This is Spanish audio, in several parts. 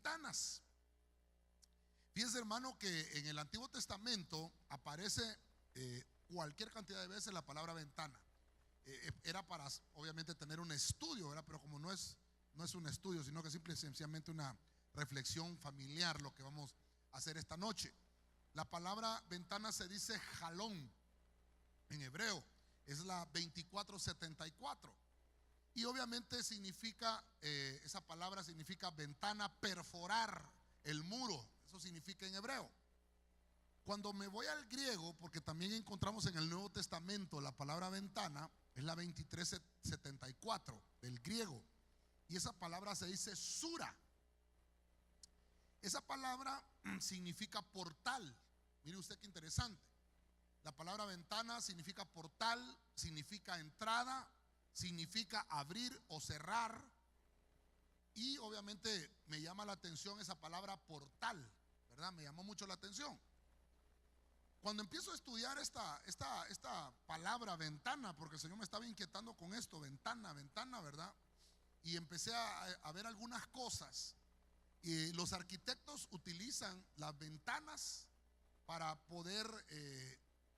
ventanas. Fíjense, hermano, que en el Antiguo Testamento aparece cualquier cantidad de veces la palabra ventana. Era para, obviamente, tener un estudio, ¿verdad? Pero como no es un estudio, sino que simple y sencillamente una reflexión familiar lo que vamos a hacer esta noche. La palabra ventana se dice jalón en hebreo, es la 2474. Y obviamente significa, esa palabra significa ventana, perforar el muro. Eso significa en hebreo. Cuando me voy al griego, porque también encontramos en el Nuevo Testamento la palabra ventana, es la 2374 del griego. Y esa palabra se dice sura. Esa palabra significa portal. Mire usted qué interesante. La palabra ventana significa portal, significa entrada, significa abrir o cerrar. Y obviamente me llama la atención esa palabra portal, ¿verdad? Me llamó mucho la atención. Cuando empiezo a estudiar esta palabra ventana, porque el Señor me estaba inquietando con esto, ventana, ¿verdad? Y empecé a ver algunas cosas. Y los arquitectos utilizan las ventanas para poder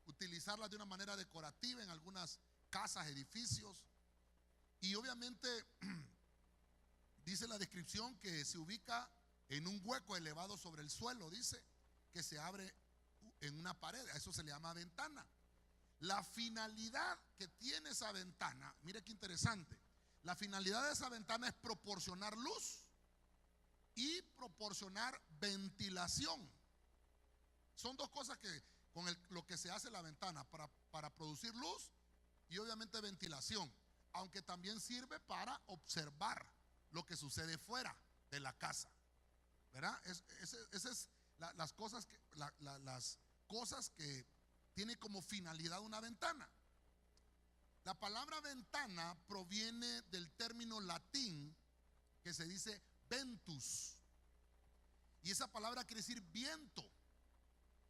utilizarlas de una manera decorativa en algunas casas, edificios. Y obviamente dice la descripción que se ubica en un hueco elevado sobre el suelo, dice que se abre en una pared, a eso se le llama ventana. La finalidad que tiene esa ventana, mire qué interesante, la finalidad de esa ventana es proporcionar luz y proporcionar ventilación. Son dos cosas que con lo que se hace la ventana, para producir luz y obviamente ventilación, aunque también sirve para observar lo que sucede fuera de la casa, ¿verdad? Esas es las cosas que tiene como finalidad una ventana. La palabra ventana proviene del término latín que se dice ventus, y esa palabra quiere decir viento.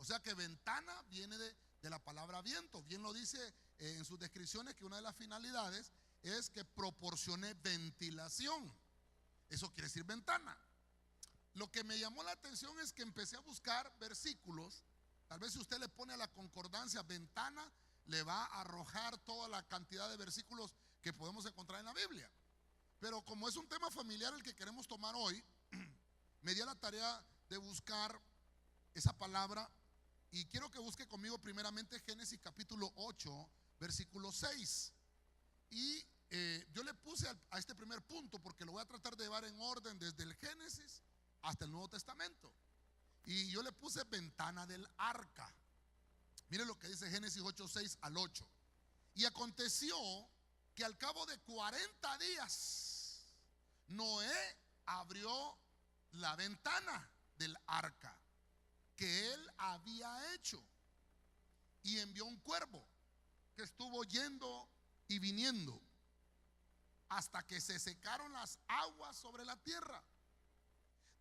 O sea que ventana viene de la palabra viento. Bien lo dice en sus descripciones, que una de las finalidades es que proporcione ventilación. Eso quiere decir ventana. Lo que me llamó la atención es que empecé a buscar versículos. Tal vez si usted le pone a la concordancia ventana, le va a arrojar toda la cantidad de versículos que podemos encontrar en la Biblia. Pero como es un tema familiar el que queremos tomar hoy, me di a la tarea de buscar esa palabra. Y quiero que busque conmigo primeramente Génesis capítulo 8, versículo 6. Y yo le puse a este primer punto porque lo voy a tratar de llevar en orden desde el Génesis hasta el Nuevo Testamento. Y yo le puse ventana del arca. Mire lo que dice Génesis 8, 6 al 8. Y aconteció que al cabo de 40 días Noé abrió la ventana del arca que él había hecho, y envió un cuervo que estuvo yendo y viniendo hasta que se secaron las aguas sobre la tierra.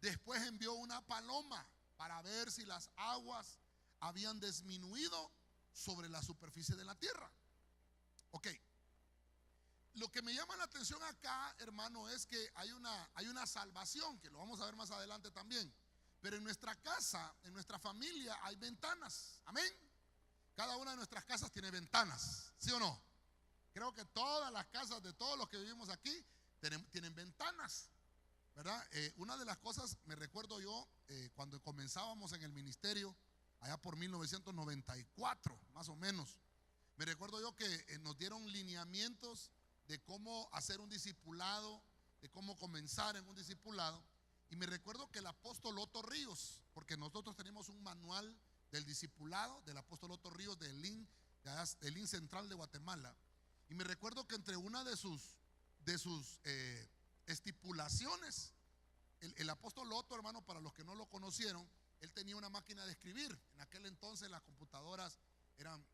Después envió una paloma para ver si las aguas habían disminuido sobre la superficie de la tierra. Ok. Lo que me llama la atención acá, hermano, es que hay una salvación, que lo vamos a ver más adelante también. Pero en nuestra casa, en nuestra familia, hay ventanas. Amén. Cada una de nuestras casas tiene ventanas, ¿sí o no? Creo que todas las casas de todos los que vivimos aquí tienen ventanas, ¿verdad? Una de las cosas, me recuerdo yo, cuando comenzábamos en el ministerio, allá por 1994, más o menos, me recuerdo yo que nos dieron lineamientos de cómo hacer un discipulado, de cómo comenzar en un discipulado. Y me recuerdo que el apóstol Otto Ríos, porque nosotros tenemos un manual del discipulado del apóstol Otto Ríos del IN Central de Guatemala. Y me recuerdo que entre una de sus estipulaciones, el apóstol Otto, hermano, para los que no lo conocieron, él tenía una máquina de escribir. En aquel entonces las computadoras eran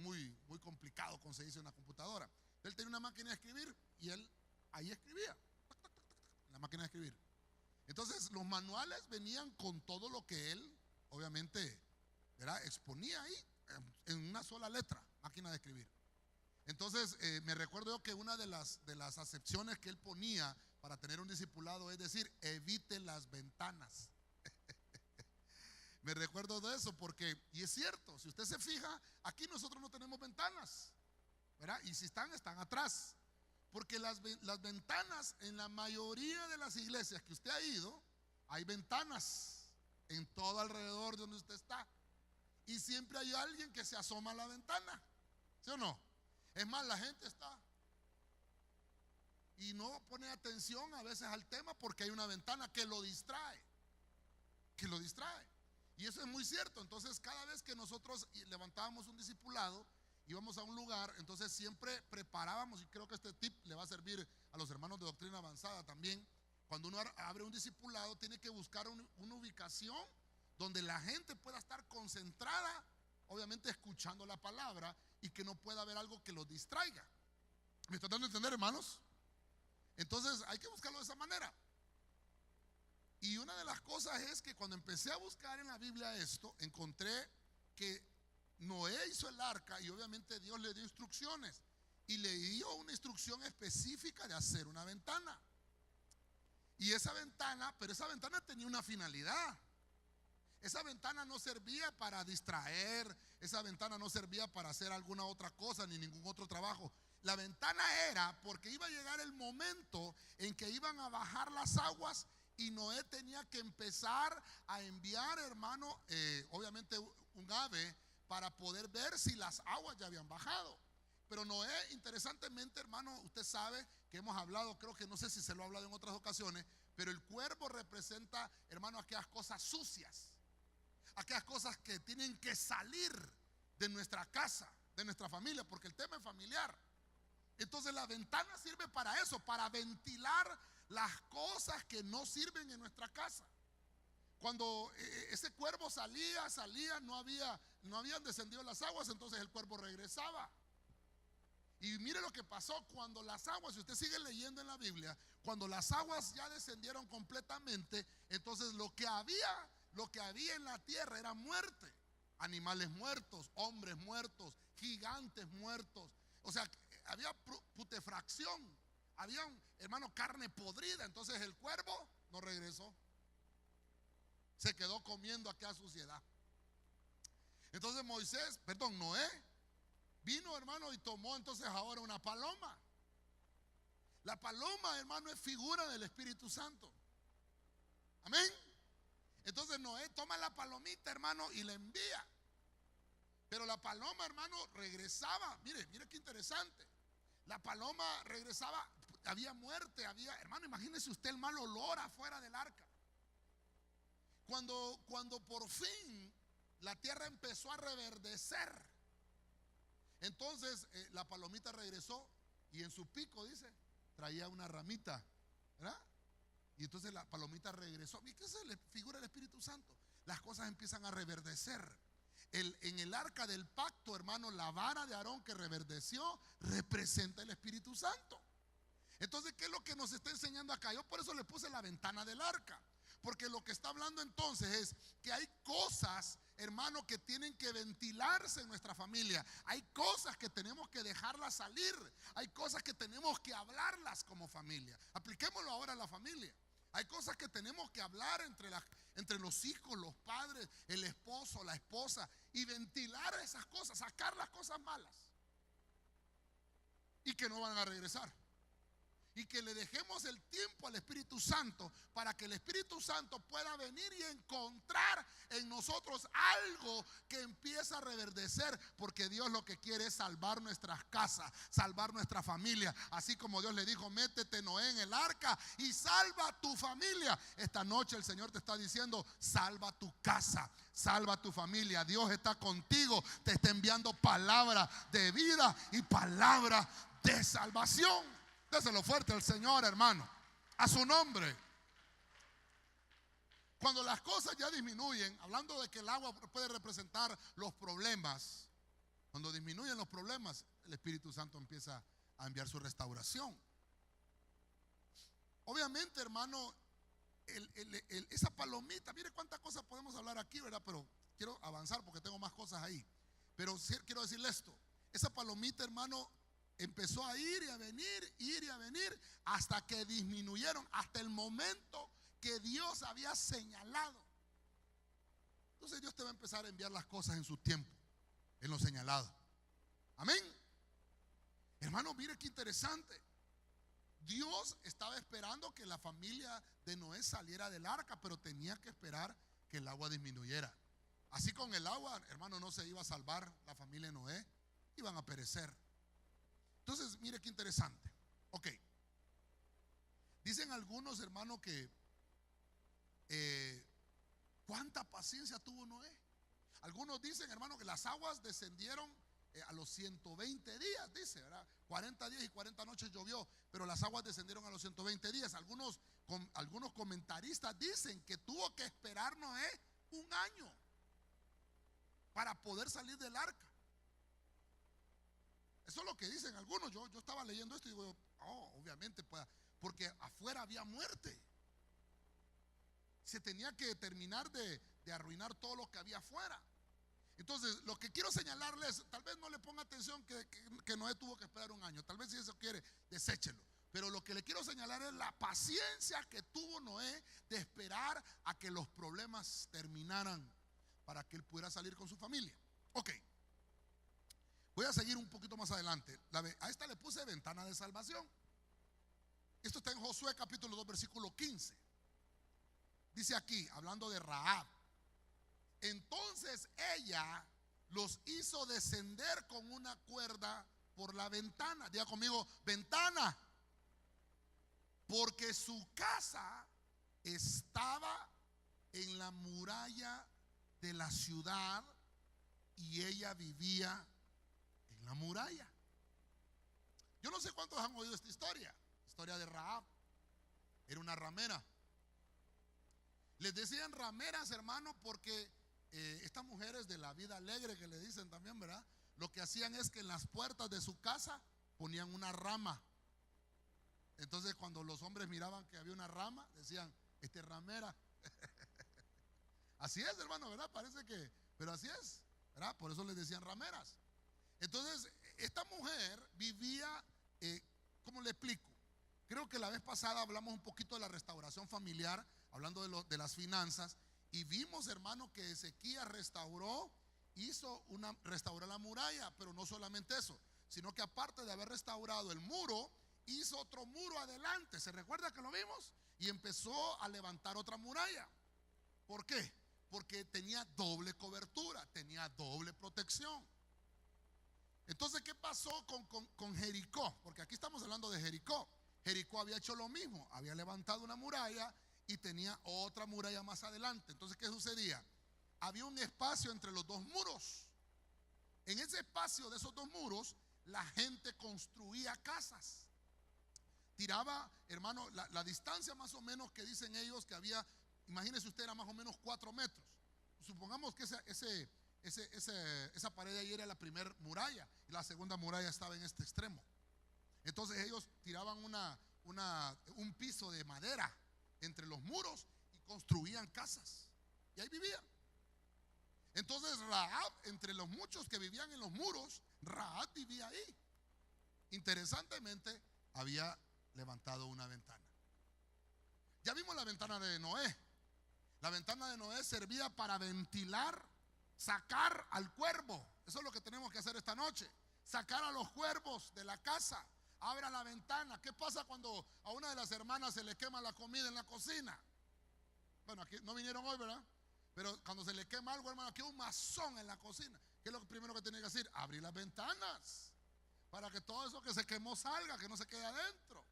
muy complicado conseguirse una computadora. Él tenía una máquina de escribir y él ahí escribía, en la máquina de escribir. Entonces los manuales venían con todo lo que él, obviamente, ¿verdad?, exponía ahí en una sola letra, máquina de escribir. Entonces me recuerdo yo que una de las acepciones que él ponía para tener un discipulado es decir, evite las ventanas. Me recuerdo de eso porque, y es cierto, si usted se fija, aquí nosotros no tenemos ventanas, ¿verdad? Y si están atrás. Porque las ventanas en la mayoría de las iglesias que usted ha ido, hay ventanas en todo alrededor de donde usted está. Y siempre hay alguien que se asoma a la ventana, ¿sí o no? Es más, la gente está y no pone atención a veces al tema porque hay una ventana que lo distrae. Que lo distrae. Y eso es muy cierto. Entonces, cada vez que nosotros levantábamos un discipulado, íbamos a un lugar, entonces siempre preparábamos, y creo que este tip le va a servir a los hermanos de doctrina avanzada también. Cuando uno abre un discipulado, tiene que buscar una ubicación donde la gente pueda estar concentrada, obviamente escuchando la palabra, y que no pueda haber algo que los distraiga. ¿Me están dando a entender, hermanos? Entonces hay que buscarlo de esa manera. Y una de las cosas es que cuando empecé a buscar en la Biblia esto, encontré que Noé hizo el arca y obviamente Dios le dio instrucciones y le dio una instrucción específica de hacer una ventana. Y esa ventana, pero esa ventana tenía una finalidad. Esa ventana no servía para distraer, esa ventana no servía para hacer alguna otra cosa ni ningún otro trabajo. La ventana era porque iba a llegar el momento en que iban a bajar las aguas y Noé tenía que empezar a enviar, hermano, obviamente un ave para poder ver si las aguas ya habían bajado. Pero Noé, interesantemente, hermano, usted sabe que hemos hablado, creo que no sé si se lo ha hablado en otras ocasiones, pero el cuervo representa, hermano, aquellas cosas sucias, aquellas cosas que tienen que salir de nuestra casa, de nuestra familia, porque el tema es familiar. Entonces la ventana sirve para eso, para ventilar las cosas que no sirven en nuestra casa. Cuando ese cuervo salía, no habían descendido las aguas, entonces el cuervo regresaba. Y mire lo que pasó cuando las aguas, si usted sigue leyendo en la Biblia, cuando las aguas ya descendieron completamente, entonces lo que había en la tierra era muerte. Animales muertos, hombres muertos, gigantes muertos. O sea, había putefacción, había, hermano, carne podrida. Entonces el cuervo no regresó, se quedó comiendo aquella suciedad. Entonces Noé vino, hermano, y tomó entonces ahora una paloma. La paloma, hermano, es figura del Espíritu Santo. Amén. Entonces Noé toma la palomita, hermano, y la envía. Pero la paloma, hermano, regresaba. Mire qué interesante. La paloma regresaba, había muerte, hermano, imagínese usted el mal olor afuera del arca. Cuando por fin la tierra empezó a reverdecer, entonces la palomita regresó y en su pico, dice, traía una ramita, ¿verdad? Y entonces la palomita regresó. ¿Y qué es la figura del Espíritu Santo? Las cosas empiezan a reverdecer. En el arca del pacto, hermano, la vara de Aarón que reverdeció representa el Espíritu Santo. Entonces, ¿qué es lo que nos está enseñando acá? Yo por eso le puse la ventana del arca, porque lo que está hablando entonces es que hay cosas, hermano, que tienen que ventilarse en nuestra familia. Hay cosas que tenemos que dejarlas salir. Hay cosas que tenemos que hablarlas como familia. Apliquémoslo ahora a la familia. Hay cosas que tenemos que hablar entre los hijos, los padres, el esposo, la esposa, y ventilar esas cosas, sacar las cosas malas y que no van a regresar. Y que le dejemos el tiempo al Espíritu Santo para que el Espíritu Santo pueda venir y encontrar en nosotros algo que empieza a reverdecer, porque Dios lo que quiere es salvar nuestras casas, salvar nuestra familia. Así como Dios le dijo, métete, Noé, en el arca y salva tu familia. Esta noche el Señor te está diciendo, salva tu casa, salva tu familia. Dios está contigo, te está enviando palabra de vida y palabra de salvación. Déselo fuerte al Señor, hermano, a su nombre. Cuando las cosas ya disminuyen, hablando de que el agua puede representar los problemas, cuando disminuyen los problemas, el Espíritu Santo empieza a enviar su restauración. Obviamente, hermano, esa palomita, mire cuántas cosas podemos hablar aquí, ¿verdad? Pero quiero avanzar porque tengo más cosas ahí. Pero quiero decirle esto, esa palomita, hermano, empezó a ir y a venir, hasta que disminuyeron, hasta el momento que Dios había señalado. Entonces Dios te va a empezar a enviar las cosas en su tiempo, en lo señalado. Amén. Hermano, mire qué interesante. Dios estaba esperando que la familia de Noé saliera del arca, pero tenía que esperar que el agua disminuyera. Así con el agua, hermano, no se iba a salvar la familia de Noé, iban a perecer. Entonces, mire qué interesante. Ok. Dicen algunos, hermano, que ¿cuánta paciencia tuvo Noé? Algunos dicen, hermano, que las aguas descendieron a los 120 días, dice, ¿verdad? 40 días y 40 noches llovió, pero las aguas descendieron a los 120 días. Algunos comentaristas dicen que tuvo que esperar Noé un año para poder salir del arca. Eso es lo que dicen algunos. Yo estaba leyendo esto y digo, oh, obviamente, porque afuera había muerte. Se tenía que terminar de arruinar todo lo que había afuera. Entonces, lo que quiero señalarles, tal vez no le ponga atención que Noé tuvo que esperar un año. Tal vez si eso quiere, deséchelo. Pero lo que le quiero señalar es la paciencia que tuvo Noé de esperar a que los problemas terminaran para que él pudiera salir con su familia. Ok. Voy a seguir un poquito más adelante. A esta le puse ventana de salvación. Esto está en Josué capítulo 2 versículo 15. Dice aquí, hablando de Rahab: entonces ella los hizo descender con una cuerda por la ventana. Diga conmigo, ventana. Porque su casa estaba en la muralla de la ciudad y ella vivía en la muralla. Yo no sé cuántos han oído esta historia de Rahab. Era una ramera. Les decían rameras, hermano, porque estas mujeres de la vida alegre, que le dicen también, ¿verdad? Lo que hacían es que en las puertas de su casa ponían una rama. Entonces, cuando los hombres miraban que había una rama, decían, esta es ramera. Así es, hermano, ¿verdad? Parece que, pero así es, ¿verdad? Por eso les decían rameras. Entonces, esta mujer vivía, ¿cómo le explico? Creo que la vez pasada hablamos un poquito de la restauración familiar, hablando de las finanzas, y vimos, hermano, que Ezequías restauró la muralla, pero no solamente eso, sino que aparte de haber restaurado el muro, hizo otro muro adelante. ¿Se recuerda que lo vimos? Y empezó a levantar otra muralla. ¿Por qué? Porque tenía doble cobertura, tenía doble protección. Entonces, ¿qué pasó con Jericó? Porque aquí estamos hablando de Jericó. Jericó había hecho lo mismo, había levantado una muralla y tenía otra muralla más adelante. Entonces, ¿qué sucedía? Había un espacio entre los dos muros. En ese espacio de esos dos muros, la gente construía casas. Tiraba, hermano, la distancia más o menos que dicen ellos que había, imagínese usted, era más o menos 4 metros. Supongamos que esa pared de ahí era la primera muralla y la segunda muralla estaba en este extremo. Entonces ellos tiraban un piso de madera entre los muros y construían casas. Y ahí vivían. Entonces Rahab, entre los muchos que vivían en los muros, Rahab vivía ahí. Interesantemente, había levantado una ventana. Ya vimos la ventana de Noé. La ventana de Noé servía para ventilar, sacar al cuervo. Eso es lo que tenemos que hacer esta noche. Sacar a los cuervos de la casa. Abra la ventana. ¿Qué pasa cuando a una de las hermanas se le quema la comida en la cocina? Bueno, aquí no vinieron hoy, ¿verdad? Pero cuando se le quema algo, hermano, aquí hay un mazón en la cocina. ¿Qué es lo primero que tiene que hacer? Abrir las ventanas para que todo eso que se quemó salga, que no se quede adentro.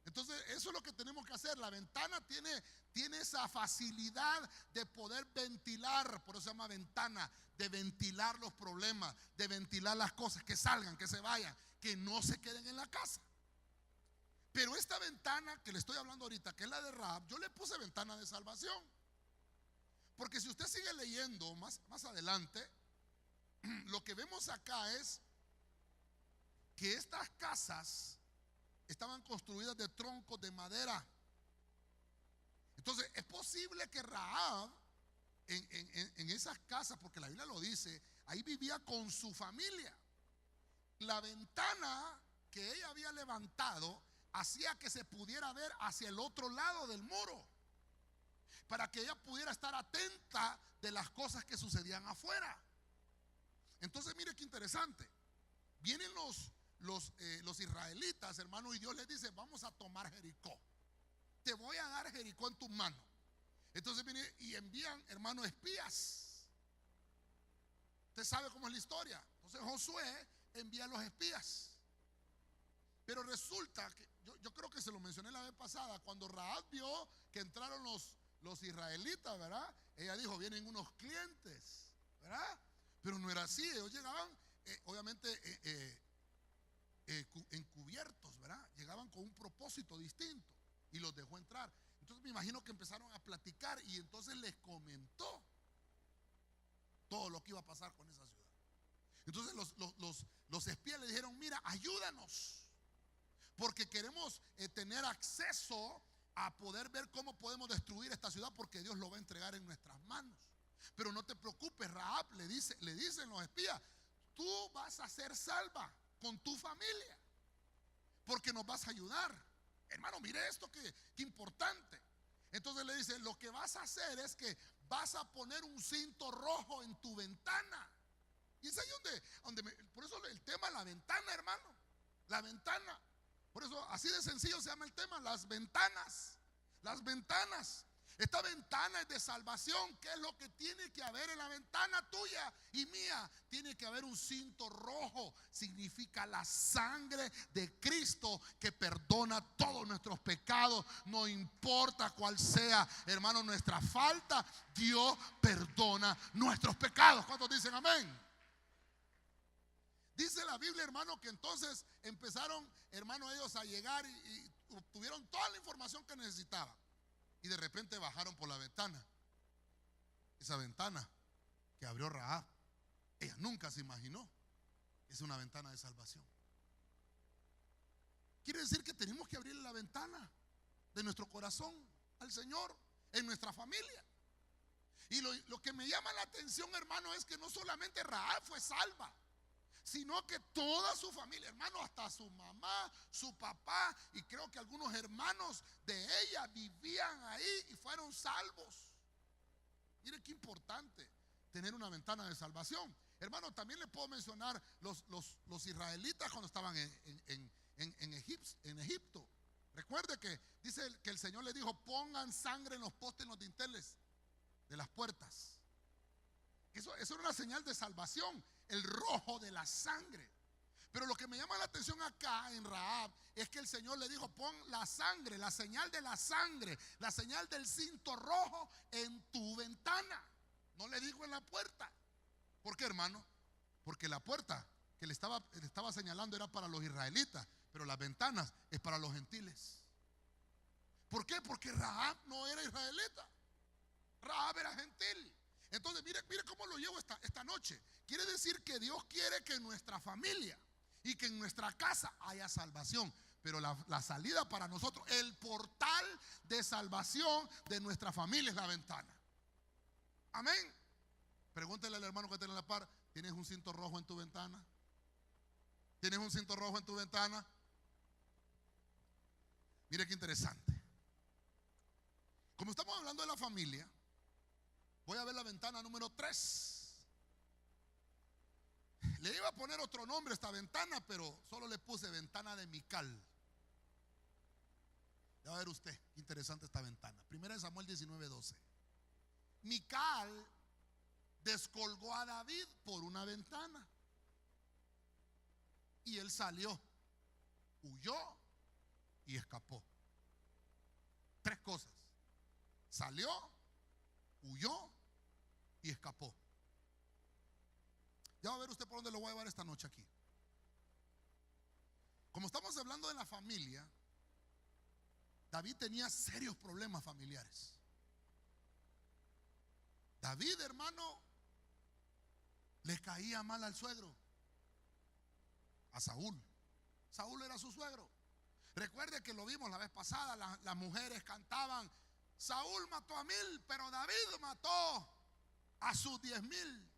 Entonces, eso es lo que tenemos que hacer. La ventana tiene esa facilidad de poder ventilar, por eso se llama ventana, de ventilar los problemas, de ventilar las cosas, que salgan, que se vayan, que no se queden en la casa. Pero esta ventana que le estoy hablando ahorita, que es la de Rahab, yo le puse ventana de salvación. Porque si usted sigue leyendo más adelante, lo que vemos acá es que estas casas estaban construidas de troncos de madera. Entonces es posible que Rahab en esas casas, porque la Biblia lo dice, ahí vivía con su familia. La ventana que ella había levantado hacía que se pudiera ver hacia el otro lado del muro, para que ella pudiera estar atenta de las cosas que sucedían afuera. Entonces mire qué interesante. Vienen los israelitas, hermano, y Dios les dice: vamos a tomar Jericó. Te voy a dar Jericó en tus manos. Entonces vienen y envían, hermano, espías. Usted sabe cómo es la historia. Entonces Josué envía a los espías. Pero resulta que, yo creo que se lo mencioné la vez pasada, cuando Rahab vio que entraron los israelitas, ¿verdad? Ella dijo: vienen unos clientes, ¿verdad? Pero no era así. Ellos llegaban, obviamente, encubiertos, ¿verdad? Llegaban con un propósito distinto y los dejó entrar. Entonces me imagino que empezaron a platicar y entonces les comentó todo lo que iba a pasar con esa ciudad. Entonces los espías le dijeron: mira, ayúdanos, porque queremos tener acceso a poder ver cómo podemos destruir esta ciudad, porque Dios lo va a entregar en nuestras manos. Pero no te preocupes, Rahab, le dicen los espías: tú vas a ser salva con tu familia, porque nos vas a ayudar. Hermano, mire esto, que importante. Entonces le dice: lo que vas a hacer es que vas a poner un cinto rojo en tu ventana. Y es ahí por eso el tema, la ventana, hermano. La ventana. Por eso así de sencillo se llama el tema, las ventanas. Las ventanas. Esta ventana es de salvación. ¿Qué es lo que tiene que haber en la ventana tuya y mía? Tiene que haber un cinto rojo. Significa la sangre de Cristo que perdona todos nuestros pecados. No importa cuál sea, hermano, nuestra falta, Dios perdona nuestros pecados. ¿Cuántos dicen amén? Dice la Biblia, hermano, que entonces empezaron, hermano, ellos a llegar y obtuvieron toda la información que necesitaban. Y de repente bajaron por la ventana. Esa ventana que abrió Rahab, ella nunca se imaginó. Es una ventana de salvación. Quiere decir que tenemos que abrir la ventana de nuestro corazón al Señor en nuestra familia. Y lo que me llama la atención, hermano, es que no solamente Rahab fue salva, sino que toda su familia, hermano, hasta su mamá, su papá, y creo que algunos hermanos de ella vivían ahí y fueron salvos. Mire qué importante tener una ventana de salvación. Hermano, también le puedo mencionar los israelitas cuando estaban en Egipto. Recuerde que dice que el Señor le dijo: pongan sangre en los postes, en los dinteles de las puertas. Eso era una señal de salvación, el rojo de la sangre. Pero lo que me llama la atención acá en Rahab es que el Señor le dijo: pon la sangre, la señal de la sangre, la señal del cinto rojo en tu ventana. No le dijo en la puerta. ¿Por qué, hermano? Porque la puerta que le estaba señalando era para los israelitas, pero las ventanas es para los gentiles. ¿Por qué? Porque Rahab no era israelita, Rahab era gentil. Entonces mire cómo lo llevo esta noche. Quiere decir que Dios quiere que en nuestra familia y que en nuestra casa haya salvación. Pero la salida para nosotros, el portal de salvación de nuestra familia es la ventana. Amén. Pregúntele al hermano que tiene la par: ¿tienes un cinto rojo en tu ventana? ¿Tienes un cinto rojo en tu ventana? Mire qué interesante. Como estamos hablando de la familia, voy a ver la ventana número 3. Le iba a poner otro nombre a esta ventana, pero solo le puse ventana de Mical. Ya va a ver usted qué interesante esta ventana. Primera de Samuel 19:12. Mical descolgó a David por una ventana y él salió, huyó y escapó. 3 cosas: salió, huyó y escapó. Ya va a ver usted por dónde lo voy a llevar esta noche aquí. Como estamos hablando de la familia, David tenía serios problemas familiares. David, hermano, le caía mal al suegro, a Saúl. Saúl era su suegro. Recuerde que lo vimos la vez pasada, las mujeres cantaban: Saúl mató a 1000, pero David mató a sus 10,000.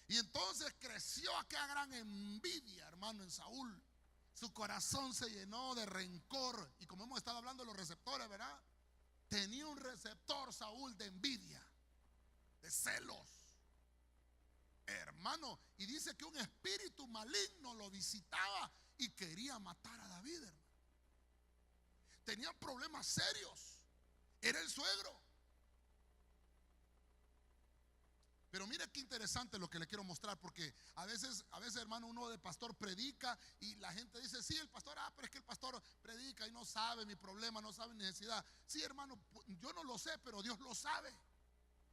Y entonces creció aquella gran envidia, hermano, en Saúl. Su corazón se llenó de rencor. Y como hemos estado hablando de los receptores, ¿verdad? Tenía un receptor Saúl de envidia, de celos, hermano. Y dice que un espíritu maligno lo visitaba y quería matar a David, hermano. Tenía problemas serios. Era el suegro. Pero mire qué interesante lo que le quiero mostrar, porque a veces, hermano, uno de pastor predica y la gente dice, sí, el pastor, pero es que el pastor predica y no sabe mi problema, no sabe mi necesidad. Sí, hermano, yo no lo sé, pero Dios lo sabe.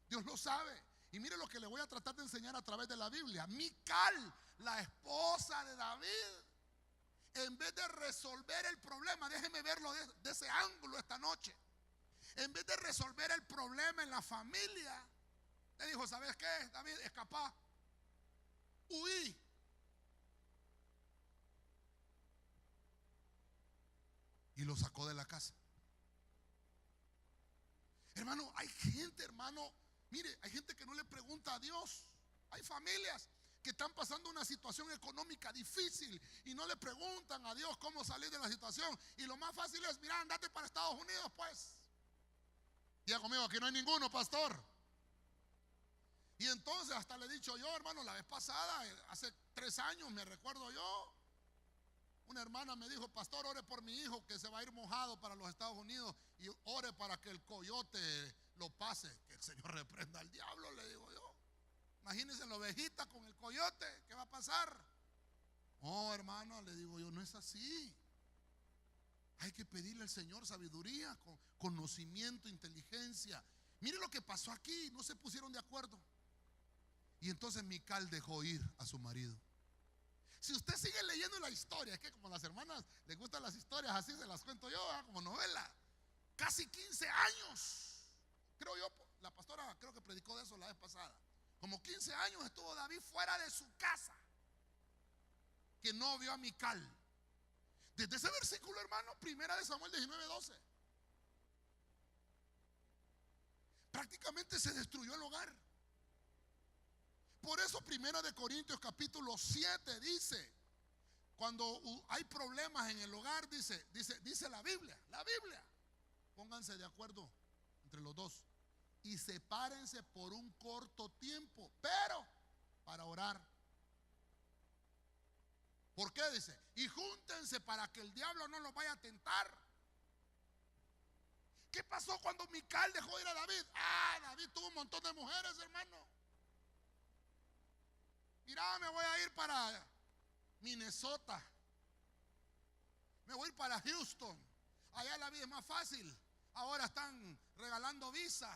Dios lo sabe. Y mire lo que le voy a tratar de enseñar a través de la Biblia. Mical, la esposa de David, en vez de resolver el problema, déjeme verlo de ese ángulo esta noche. En vez de resolver el problema en la familia, le dijo, ¿sabes qué, David? Escapá, huí. Y lo sacó de la casa. Hermano, hay gente, hermano, mire, hay gente que no le pregunta a Dios. Hay familias que están pasando una situación económica difícil y no le preguntan a Dios cómo salir de la situación. Y lo más fácil es, mira, andate para Estados Unidos, pues. Diga conmigo, aquí no hay ninguno, pastor. Y entonces hasta le he dicho yo, hermano, la vez pasada, hace 3 años, me recuerdo yo, una hermana me dijo, pastor, ore por mi hijo que se va a ir mojado para los Estados Unidos y ore para que el coyote lo pase. Que el Señor reprenda al diablo, le digo yo. Imagínense la ovejita con el coyote, ¿qué va a pasar? Oh, hermano, le digo yo, no es así. Hay que pedirle al Señor sabiduría, conocimiento, inteligencia. Mire lo que pasó aquí, no se pusieron de acuerdo. Y entonces Mical dejó ir a su marido. Si usted sigue leyendo la historia, es que como a las hermanas les gustan las historias, así se las cuento yo, como novela. Casi 15 años, creo yo, la pastora creo que predicó de eso la vez pasada. Como 15 años estuvo David fuera de su casa, que no vio a Mical. Desde ese versículo, hermano, 1 Samuel 19:12, prácticamente se destruyó el hogar. Por eso 1 Corintios capítulo 7 dice, cuando hay problemas en el hogar, dice la Biblia, pónganse de acuerdo entre los dos y sepárense por un corto tiempo, pero para orar. ¿Por qué? Dice, y júntense para que el diablo no los vaya a tentar. ¿Qué pasó cuando Mical dejó ir a David? David tuvo un montón de mujeres, hermano. Mira, me voy a ir para Minnesota, me voy a ir para Houston. Allá la vida es más fácil. Ahora están regalando visa,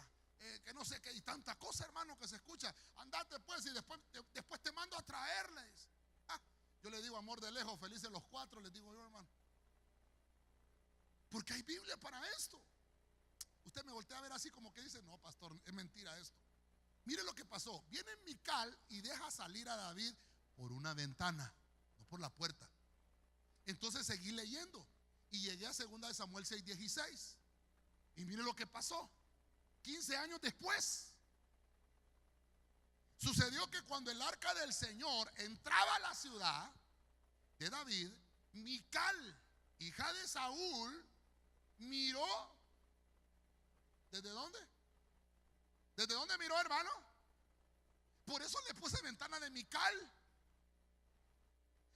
que no sé qué, y tanta cosa, hermano, que se escucha. Andate pues y después te mando a traerles. Yo le digo, amor de lejos, felices los 4, les digo yo, hermano. Porque hay Biblia para esto. Usted me voltea a ver así como que dice, no, pastor, es mentira esto. Mire lo que pasó. Viene Mical y deja salir a David por una ventana, no por la puerta. Entonces seguí leyendo y llegué a 2 Samuel 6:16. Y mire lo que pasó. 15 años después, sucedió que cuando el arca del Señor entraba a la ciudad de David, Mical, hija de Saúl, miró. ¿Desde dónde? ¿Desde dónde miró, hermano? Por eso le puse ventana de Mical.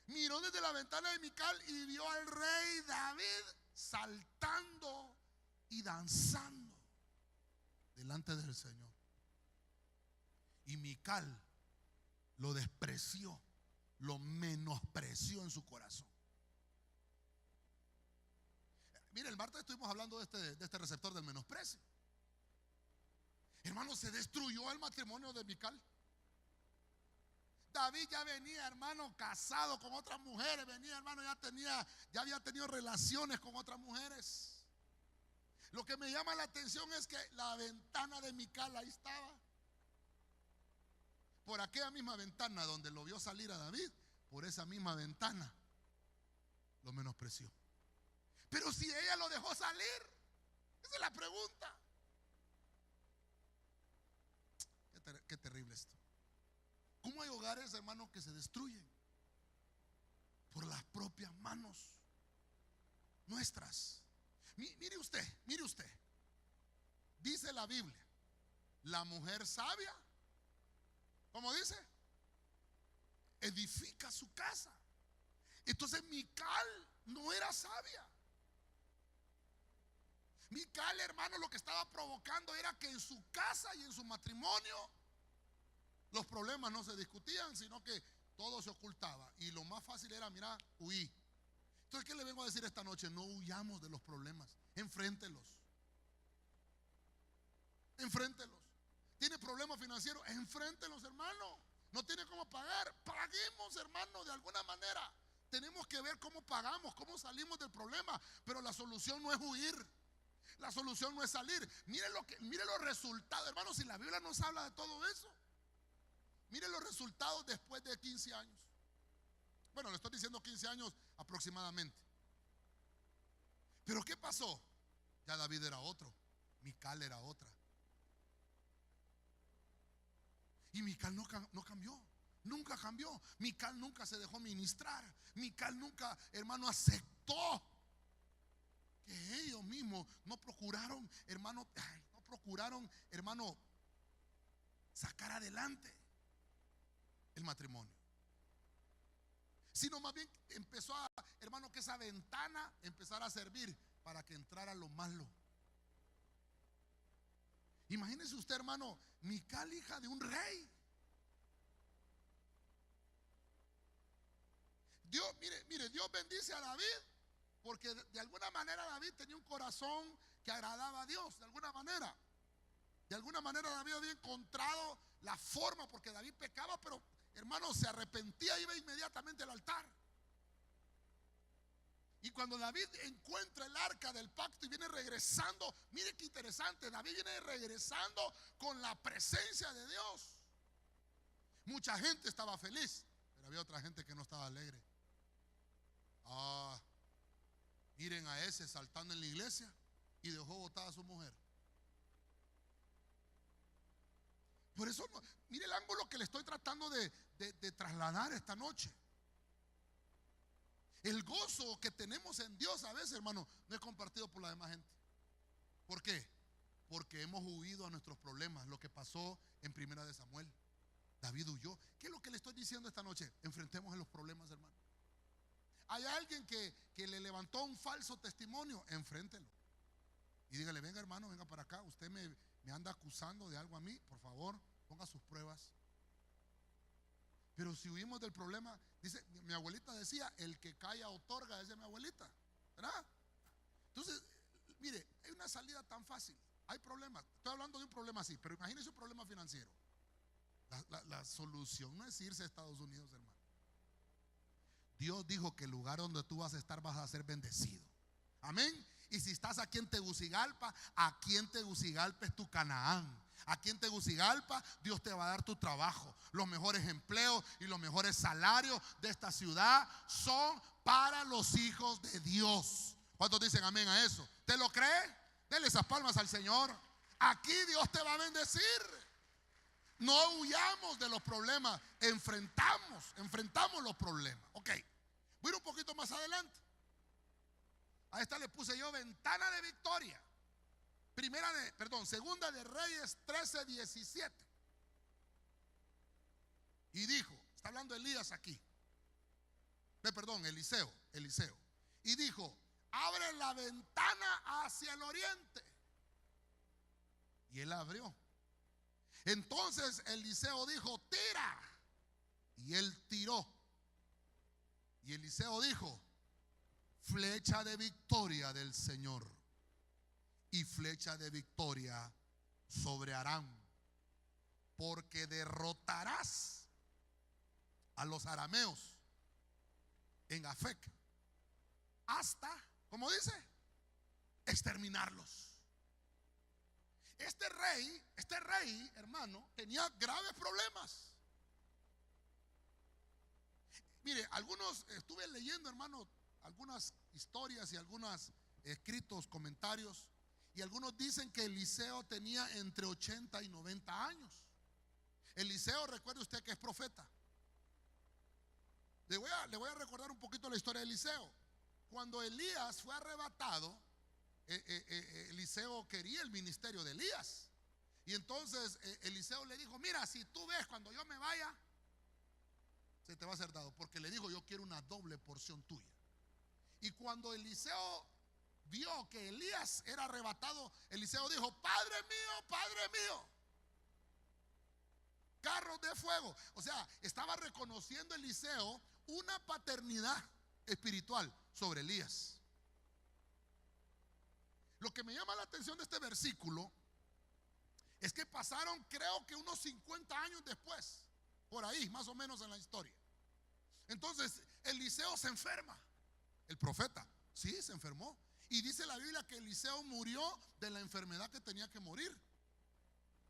Miró desde la ventana de Mical y vio al rey David saltando y danzando delante del Señor. Y Mical lo despreció, lo menospreció en su corazón. Mire, el martes estuvimos hablando de este receptor del menosprecio. Hermano, se destruyó el matrimonio de Mical. David ya venía, hermano, casado con otras mujeres. Venía, hermano, ya había tenido relaciones con otras mujeres. Lo que me llama la atención es que la ventana de Mical ahí estaba. Por aquella misma ventana donde lo vio salir a David, por esa misma ventana lo menospreció. Pero si ella lo dejó salir, esa es la pregunta. Qué terrible esto. ¿Cómo hay hogares, hermano, que se destruyen? Por las propias manos nuestras. Mire usted. Dice la Biblia, la mujer sabia, ¿cómo dice? Edifica su casa. Entonces Mical no era sabia. Mical, hermano, lo que estaba provocando era que en su casa y en su matrimonio los problemas no se discutían, sino que todo se ocultaba. Y lo más fácil era, mira, huí. Entonces, ¿qué le vengo a decir esta noche? No huyamos de los problemas, enfréntelos. Enfréntelos. ¿Tiene problemas financieros? Enfréntelos, hermano. No tiene cómo pagar, paguemos, hermano, de alguna manera. Tenemos que ver cómo pagamos, cómo salimos del problema. Pero la solución no es huir. La solución no es salir. Mire los resultados, hermano. Si la Biblia nos habla de todo eso, mire los resultados después de 15 años. Bueno, le estoy diciendo 15 años aproximadamente. Pero ¿qué pasó? Ya David era otro, Mical era otra. Y Mical no cambió, nunca cambió. Mical nunca se dejó ministrar. Mical nunca, hermano, aceptó que ellos mismos no procuraron, hermano, sacar adelante el matrimonio. Sino más bien empezó a, hermano, que esa ventana empezara a servir para que entrara lo malo. Imagínese usted, hermano, Mical, hija de un rey. Dios, mire, Dios bendice a David porque de alguna manera David tenía un corazón que agradaba a Dios. De alguna manera David había encontrado la forma, porque David pecaba, pero hermano, se arrepentía, iba inmediatamente al altar. Y cuando David encuentra el arca del pacto y viene regresando, mire qué interesante, David viene regresando con la presencia de Dios. Mucha gente estaba feliz, pero había otra gente que no estaba alegre. Miren a ese saltando en la iglesia y dejó botada a su mujer. Por eso, mire el ángulo que le estoy tratando de trasladar esta noche. El gozo que tenemos en Dios a veces, hermano, no es compartido por la demás gente. ¿Por qué? Porque hemos huido a nuestros problemas. Lo que pasó en Primera de Samuel, David huyó. ¿Qué es lo que le estoy diciendo esta noche? Enfrentemos los problemas, hermano. Hay alguien que le levantó un falso testimonio, enfréntelo y dígale: venga, hermano, venga para acá, usted me anda acusando de algo a mí, por favor, ponga sus pruebas. Pero si huimos del problema, dice, mi abuelita decía, el que calla otorga, esa es mi abuelita, ¿verdad? Entonces, mire, hay una salida tan fácil. Hay problemas, estoy hablando de un problema así, pero imagínese un problema financiero. La solución no es irse a Estados Unidos, hermano. Dios dijo que el lugar donde tú vas a estar vas a ser bendecido. Amén. Y si estás aquí en Tegucigalpa es tu Canaán. Aquí en Tegucigalpa Dios te va a dar tu trabajo. Los mejores empleos y los mejores salarios de esta ciudad son para los hijos de Dios. ¿Cuántos dicen amén a eso? ¿Te lo cree? Dele esas palmas al Señor. Aquí Dios te va a bendecir. No huyamos de los problemas, enfrentamos los problemas. Ok, voy a ir un poquito más adelante. A esta le puse yo ventana de victoria. Segunda de Reyes 13:17. Y dijo, está hablando Elías aquí. Eliseo. Y dijo: abre la ventana hacia el oriente. Y él abrió. Entonces Eliseo dijo: tira. Y él tiró. Y Eliseo dijo: flecha de victoria del Señor y flecha de victoria sobre Aram, porque derrotarás a los arameos en Afec hasta, ¿cómo dice?, exterminarlos. Este rey, hermano, tenía graves problemas. Mire, estuve leyendo, hermano, algunas historias y algunos escritos, comentarios, y algunos dicen que Eliseo tenía entre 80 y 90 años. Eliseo, recuerde usted que es profeta. Le voy a recordar un poquito la historia de Eliseo. Cuando Elías fue arrebatado, Eliseo quería el ministerio de Elías. Y entonces Eliseo le dijo: mira, si tú ves cuando yo me vaya, se te va a ser dado. Porque le dijo: yo quiero una doble porción tuya. Y cuando Eliseo vio que Elías era arrebatado, Eliseo dijo: Padre mío, carros de fuego. O sea, estaba reconociendo Eliseo una paternidad espiritual sobre Elías. Lo que me llama la atención de este versículo es que pasaron, creo que unos 50 años después, por ahí más o menos en la historia. Entonces Eliseo se enferma. El profeta, sí, se enfermó. Y dice la Biblia que Eliseo murió de la enfermedad que tenía que morir.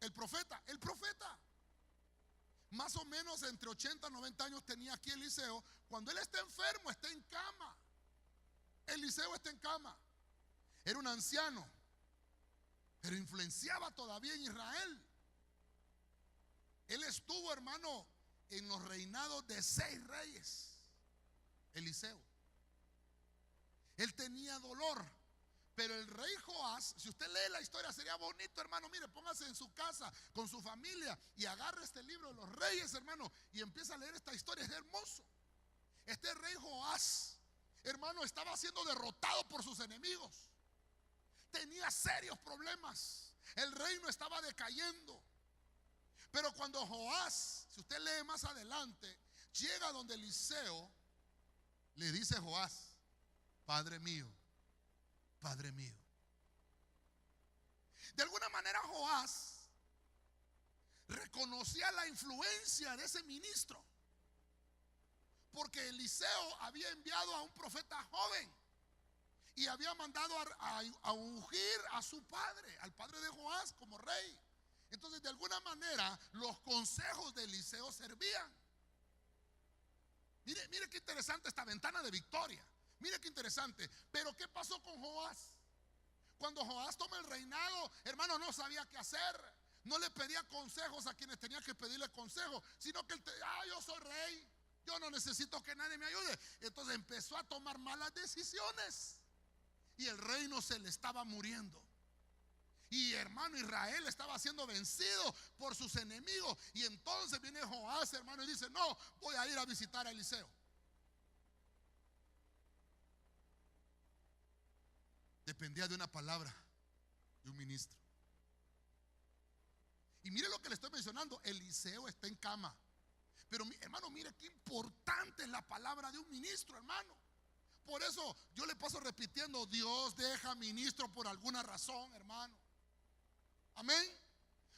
El profeta. Más o menos entre 80 y 90 años tenía aquí Eliseo. Cuando él está enfermo, está en cama. Eliseo está en cama. Era un anciano, pero influenciaba todavía en Israel. Él estuvo, hermano, en los reinados de 6 reyes. Eliseo. Él tenía dolor. Pero el rey Joás, si usted lee la historia, sería bonito, hermano. Mire, póngase en su casa con su familia y agarre este libro de los reyes, hermano, y empieza a leer esta historia. Es hermoso. Este rey Joás, hermano, estaba siendo derrotado por sus enemigos. Tenía serios problemas. El reino estaba decayendo. Pero cuando Joás, si usted lee más adelante, llega donde Eliseo, le dice Joás: Padre mío, Padre mío. De alguna manera Joás reconocía la influencia de ese ministro, porque Eliseo había enviado a un profeta joven y había mandado a ungir a su padre, al padre de Joás, como rey. Entonces, de alguna manera, los consejos de Eliseo servían. Mire qué interesante esta ventana de victoria. Mire qué interesante. Pero ¿qué pasó con Joás? Cuando Joás toma el reinado, hermano, no sabía qué hacer. No le pedía consejos a quienes tenía que pedirle consejos, sino que él yo soy rey, yo no necesito que nadie me ayude. Entonces empezó a tomar malas decisiones y el reino se le estaba muriendo. Y hermano, Israel estaba siendo vencido por sus enemigos. Y entonces viene Joás, hermano, y dice: no, voy a ir a visitar a Eliseo. Dependía de una palabra de un ministro. Y mire lo que le estoy mencionando: Eliseo está en cama. Pero hermano, mire qué importante es la palabra de un ministro, hermano. Por eso yo le paso repitiendo: Dios deja ministro por alguna razón, hermano. Amén.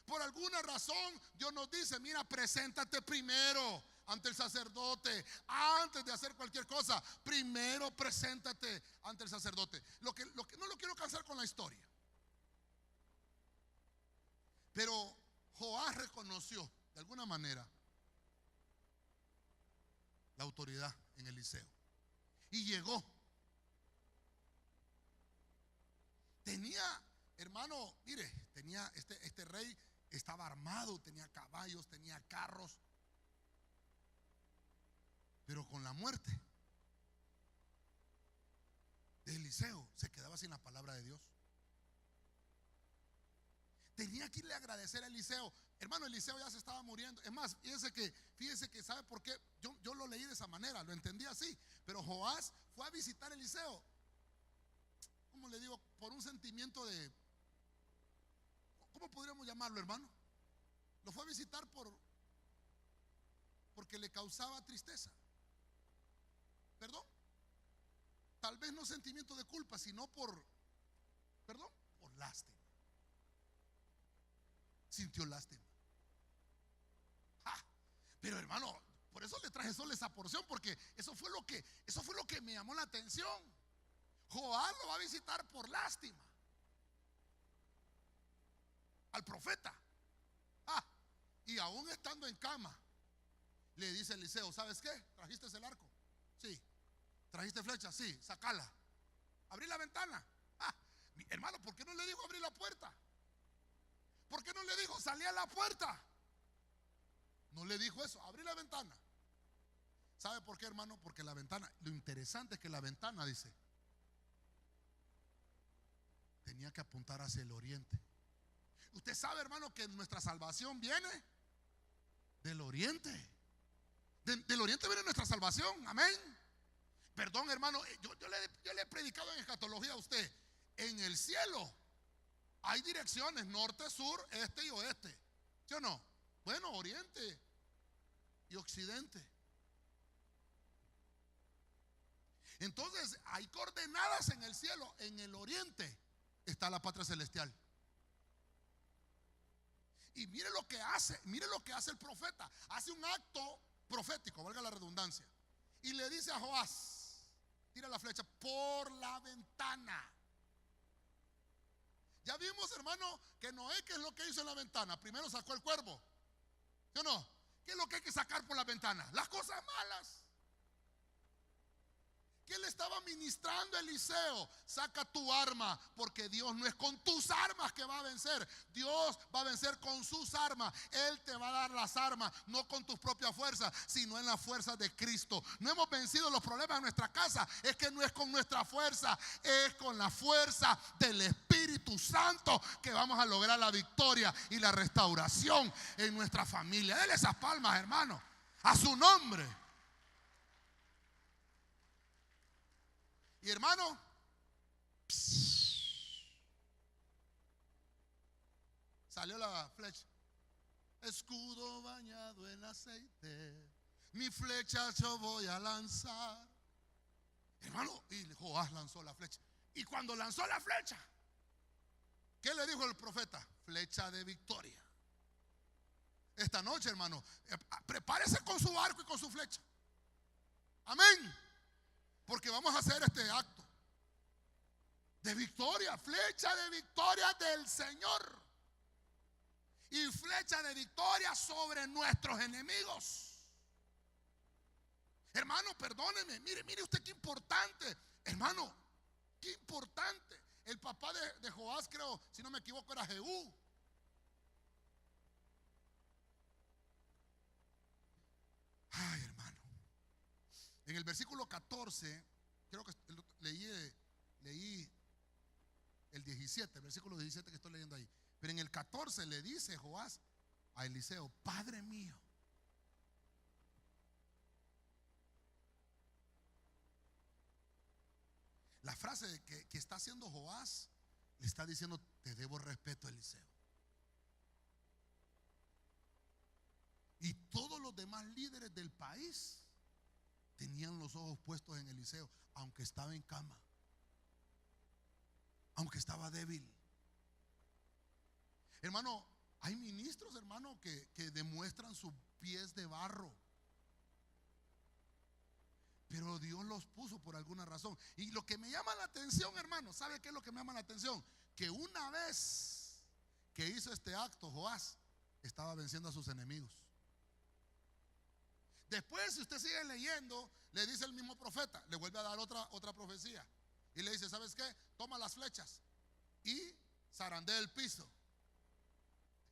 Por alguna razón Dios nos dice: mira, preséntate primero ante el sacerdote. Antes de hacer cualquier cosa, primero preséntate ante el sacerdote. Lo que no lo quiero cansar con la historia. Pero Joás reconoció de alguna manera la autoridad en Eliseo y llegó. Tenía, hermano, mire, tenía este rey, estaba armado, tenía caballos, tenía carros. Pero con la muerte de Eliseo se quedaba sin la palabra de Dios. Tenía que irle a agradecer a Eliseo. Hermano, Eliseo ya se estaba muriendo. Es más, fíjese que ¿sabe por qué? Yo lo leí de esa manera, lo entendí así. Pero Joás fue a visitar a Eliseo, ¿cómo le digo? Por un sentimiento de, ¿cómo podríamos llamarlo, hermano? Lo fue a visitar porque le causaba tristeza. ¿Perdón? Tal vez no sentimiento de culpa, sino por lástima. Sintió lástima. Pero hermano, por eso le traje solo esa porción, porque eso fue lo que me llamó la atención. Joás lo va a visitar por lástima al profeta. Y aún estando en cama, le dice a Eliseo: ¿sabes qué? ¿Trajiste el arco? Sí. ¿Trajiste flecha? Sí, sacala. ¿Abrí la ventana? Hermano, ¿por qué no le dijo abrir la puerta? ¿Por qué no le dijo salí a la puerta? No le dijo eso, abrí la ventana. ¿Sabe por qué, hermano? Porque la ventana, lo interesante es que la ventana, dice, tenía que apuntar hacia el oriente. Usted sabe, hermano, que nuestra salvación viene del oriente. Del oriente viene nuestra salvación, amén. Perdón, hermano, yo le he predicado en escatología a usted. En el cielo hay direcciones, norte, sur, este y oeste, ¿sí o no? Bueno, oriente y occidente. Entonces hay coordenadas en el cielo. En el oriente está la patria celestial. Y mire lo que hace el profeta. Hace un acto profético, valga la redundancia, y le dice a Joás: tira la flecha por la ventana. Ya vimos, hermano, que Noé, ¿qué es lo que hizo en la ventana? Primero sacó el cuervo, ¿sí o no? ¿Qué es lo que hay que sacar por la ventana? Las cosas malas. ¿Qué le estaba ministrando Eliseo? Saca tu arma, porque Dios no es con tus armas que va a vencer. Dios va a vencer con sus armas. Él te va a dar las armas, no con tus propias fuerzas, sino en la fuerza de Cristo. No hemos vencido los problemas en nuestra casa. Es que no es con nuestra fuerza, es con la fuerza del Espíritu Santo que vamos a lograr la victoria y la restauración en nuestra familia. Dele esas palmas, hermano, a su nombre. Y hermano, salió la flecha. Escudo bañado en aceite, mi flecha yo voy a lanzar. Hermano, y Joás lanzó la flecha. Y cuando lanzó la flecha, ¿qué le dijo el profeta? Flecha de victoria. Esta noche, hermano, prepárese con su arco y con su flecha. Amén. Porque vamos a hacer este acto de victoria, flecha de victoria del Señor y flecha de victoria sobre nuestros enemigos. Hermano, perdóneme, mire usted qué importante, hermano, qué importante. El papá de Joás, creo, si no me equivoco, era Jehú. Ay, hermano. En el versículo 14, creo que leí el 17, el versículo 17 que estoy leyendo ahí. Pero en el 14 le dice Joás a Eliseo: Padre mío. La frase que está haciendo Joás le está diciendo: te debo respeto, Eliseo. Y todos los demás líderes del país tenían los ojos puestos en Eliseo, aunque estaba en cama, aunque estaba débil. Hermano, hay ministros, hermano, que demuestran sus pies de barro, pero Dios los puso por alguna razón. Y lo que me llama la atención, hermano, ¿sabe qué es lo que me llama la atención? Que una vez que hizo este acto, Joás estaba venciendo a sus enemigos. Después, si usted sigue leyendo, le dice el mismo profeta, le vuelve a dar otra profecía y le dice: ¿sabes qué? Toma las flechas y zarandea el piso.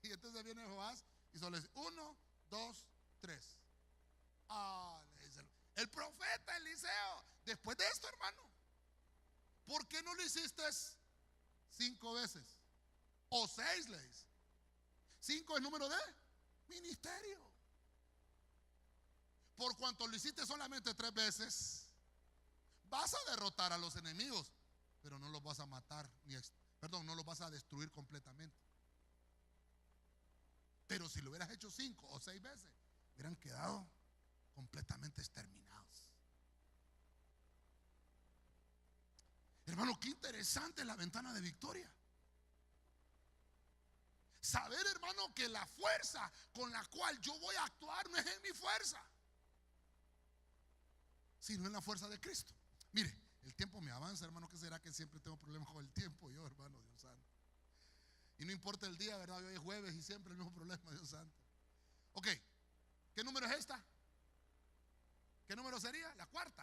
Y entonces viene Joás y solo le dice: 1, 2, 3. Le dice el profeta Eliseo: después de esto, hermano, ¿por qué no lo hiciste 5 veces? O 6, le dice. 5 es número de ministerio. Por cuanto lo hiciste solamente 3 veces, vas a derrotar a los enemigos, pero no los vas a matar, no los vas a destruir completamente. Pero si lo hubieras hecho 5 o 6 veces, hubieran quedado completamente exterminados. Hermano, qué interesante la ventana de victoria. Saber, hermano, que la fuerza con la cual yo voy a actuar no es en mi fuerza, sino en la fuerza de Cristo. Mire, el tiempo me avanza, hermano. ¿Qué será que siempre tengo problemas con el tiempo? Yo, hermano, Dios santo. Y no importa el día, ¿verdad? Hoy es jueves y siempre el mismo problema, Dios santo. Ok, ¿qué número es esta? ¿Qué número sería? La 4.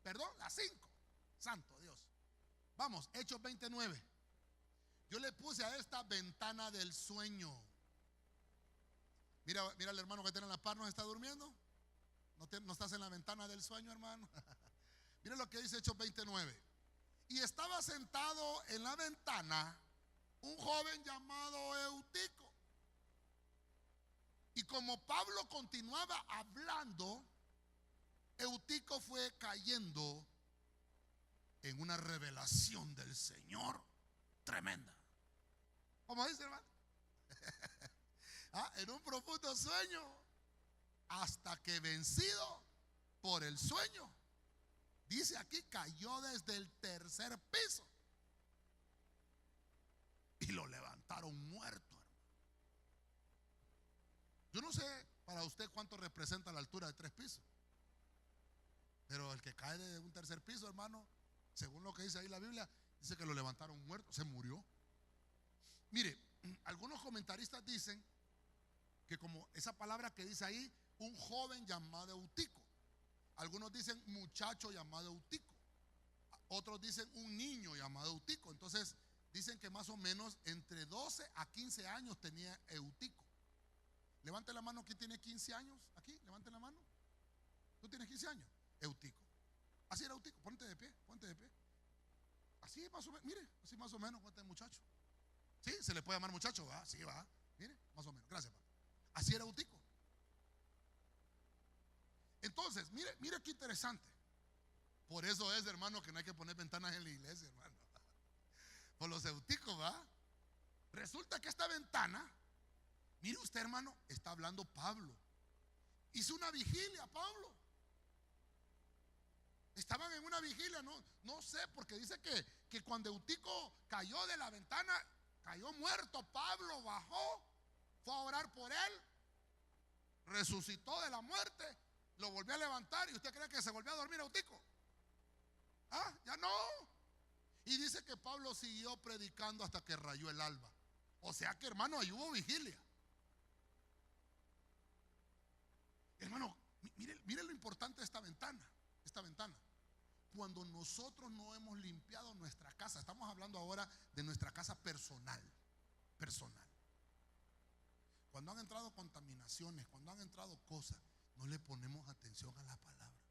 Perdón, la 5. Santo Dios. Vamos, Hechos 29. Yo le puse a esta ventana del sueño. Mira al hermano que tiene la par, ¿no está durmiendo? ¿No estás en la ventana del sueño, hermano? Mira lo que dice Hechos 29. Y estaba sentado en la ventana un joven llamado Eutico. Y como Pablo continuaba hablando, Eutico fue cayendo en una revelación del Señor tremenda. ¿Cómo dice, hermano? En un profundo sueño, hasta que vencido por el sueño, dice aquí, cayó desde el tercer piso y lo levantaron muerto, hermano. Yo no sé para usted cuánto representa la altura de 3 pisos, pero el que cae de un tercer piso, hermano, según lo que dice ahí la Biblia, dice que lo levantaron muerto, se murió. Mire, algunos comentaristas dicen que como esa palabra que dice ahí, un joven llamado Eutico. Algunos dicen muchacho llamado Eutico. Otros dicen un niño llamado Eutico. Entonces dicen que más o menos entre 12 a 15 años tenía Eutico. Levante la mano, ¿quién tiene 15 años? Aquí, levante la mano. ¿Tú tienes 15 años? Eutico. Así era Eutico, ponte de pie, ponte de pie. Así más o menos, mire, así más o menos, ¿cuánto es muchacho? Sí, se le puede llamar muchacho, ¿va? Sí, va. Mire, más o menos, gracias, papá. Así era Eutico. Entonces, mire qué interesante. Por eso es, hermano, que no hay que poner ventanas en la iglesia, hermano. Por los euticos, ¿va? Resulta que esta ventana, mire usted, hermano, está hablando Pablo. Hizo una vigilia, Pablo. Estaban en una vigilia, no sé, porque dice que cuando Eutico cayó de la ventana, cayó muerto. Pablo bajó, fue a orar por él, resucitó de la muerte, lo volvió a levantar. ¿Y usted cree que se volvió a dormir Eutico? Ya no. Y dice que Pablo siguió predicando hasta que rayó el alba. O sea que, hermano, ahí hubo vigilia. Hermano, mire lo importante de esta ventana. Esta ventana. Cuando nosotros no hemos limpiado nuestra casa, estamos hablando ahora de nuestra casa personal. Cuando han entrado contaminaciones, cuando han entrado cosas, no le ponemos atención a la palabra.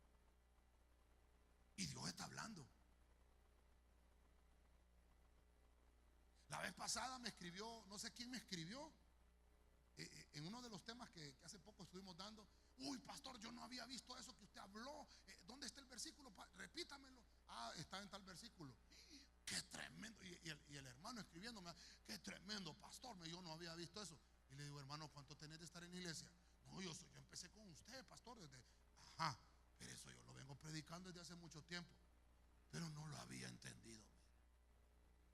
Y Dios está hablando. La vez pasada me escribió, no sé quién me escribió, en uno de los temas que hace poco estuvimos dando. Uy, pastor, yo no había visto eso que usted habló. ¿Dónde está el versículo? Repítamelo. Está en tal versículo. Qué tremendo. Y el hermano escribiéndome, qué tremendo, pastor. Yo no había visto eso. Y le digo, hermano, ¿cuánto tenés de estar en la iglesia? No, yo empecé con usted, pastor, pero eso yo lo vengo predicando desde hace mucho tiempo, pero no lo había entendido.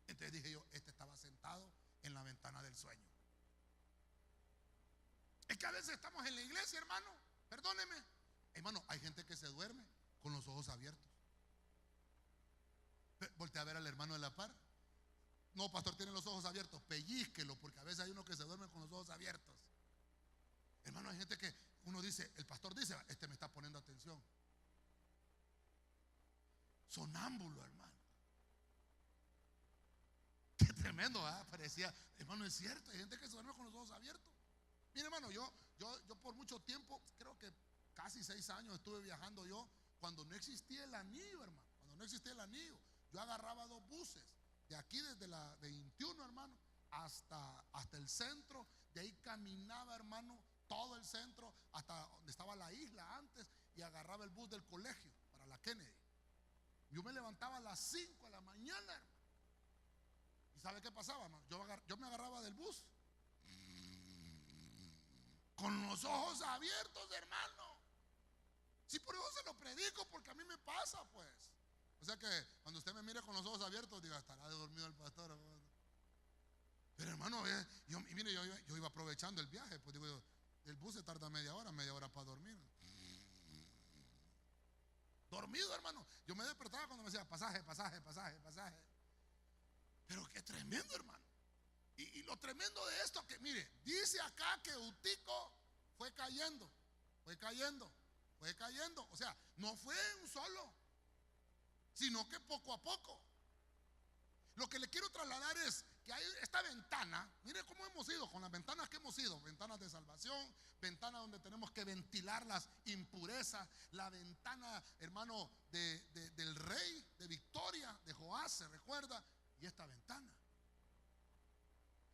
Entonces dije yo, este estaba sentado en la ventana del sueño. Es que a veces estamos en la iglesia, hermano, perdóneme, hermano, hay gente que se duerme con los ojos abiertos. Voltea a ver al hermano de la par. No, pastor, tiene los ojos abiertos, pellizquelo, porque a veces hay uno que se duerme con los ojos abiertos. Hermano, hay gente que uno dice, el pastor dice, este me está poniendo atención. Sonámbulo, hermano. Qué tremendo, parecía, hermano, es cierto, hay gente que se duerme con los ojos abiertos. Mire, hermano, yo por mucho tiempo, creo que casi 6 años estuve viajando yo, cuando no existía el anillo, hermano, cuando no existía el anillo, yo agarraba 2 buses, de aquí desde la 21, hermano, hasta el centro, de ahí caminaba, hermano, todo el centro, hasta donde estaba la isla antes, y agarraba el bus del colegio para la Kennedy. Yo me levantaba a las 5 de la mañana, hermano. ¿Y sabe qué pasaba, hermano? Yo me agarraba del bus con los ojos abiertos, hermano. Sí, por eso se lo predico, porque a mí me pasa, pues. O sea que cuando usted me mire con los ojos abiertos, diga, estará dormido el pastor. Pero, hermano, yo iba aprovechando el viaje, pues digo yo, el bus se tarda media hora para dormir. Dormido, hermano. Yo me despertaba cuando me decía pasaje. Pero qué tremendo, hermano. Y lo tremendo de esto, que mire, dice acá que Eutico fue cayendo. O sea, no fue un solo, sino que poco a poco. Lo que le quiero trasladar es que hay esta ventana. Mire cómo hemos ido con las ventanas que hemos ido: ventanas de salvación, que ventilar las impurezas. La ventana, hermano, del rey de Victoria, de Joás, ¿se recuerda? Y esta ventana.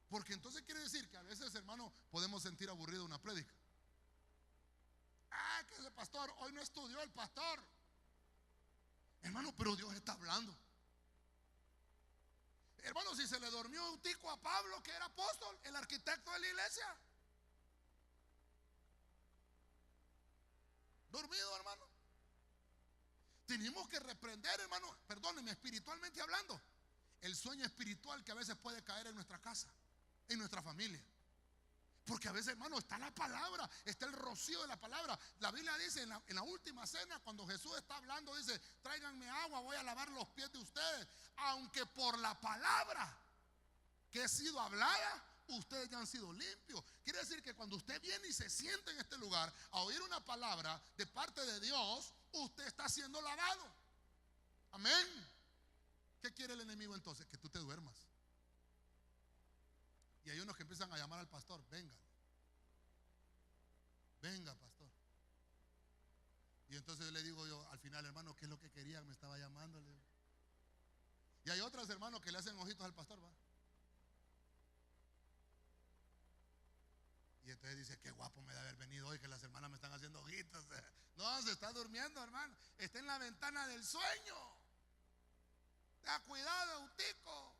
Porque entonces quiere decir que a veces, hermano, podemos sentir aburrido una prédica. Que ese pastor, hoy no estudió el pastor. Hermano, pero Dios está hablando. Hermano, si se le durmió un tico a Pablo, que era apóstol, el arquitecto de la iglesia. Dormido, hermano. Tenemos que reprender, hermano, perdónenme, espiritualmente hablando, el sueño espiritual que a veces puede caer en nuestra casa, en nuestra familia. Porque a veces, hermano, está la palabra, está el rocío de la palabra. La Biblia dice en la última cena, cuando Jesús está hablando, dice: tráiganme agua, voy a lavar los pies de ustedes. Aunque por la palabra que ha sido hablada, ustedes ya han sido limpios. Quiere decir que cuando usted viene y se sienta en este lugar a oír una palabra de parte de Dios, usted está siendo lavado. Amén. ¿Qué quiere el enemigo entonces? Que tú te duermas. Y hay unos que empiezan a llamar al pastor: venga, venga, pastor. Y entonces le digo yo al final: hermano, ¿qué es lo que quería? Me estaba llamando. Y hay otros hermanos que le hacen ojitos al pastor, ¿va? Y entonces dice: qué guapo me da haber venido hoy, que las hermanas me están haciendo ojitos. No, se está durmiendo, hermano. Está en la ventana del sueño. Ten cuidado, Eutico,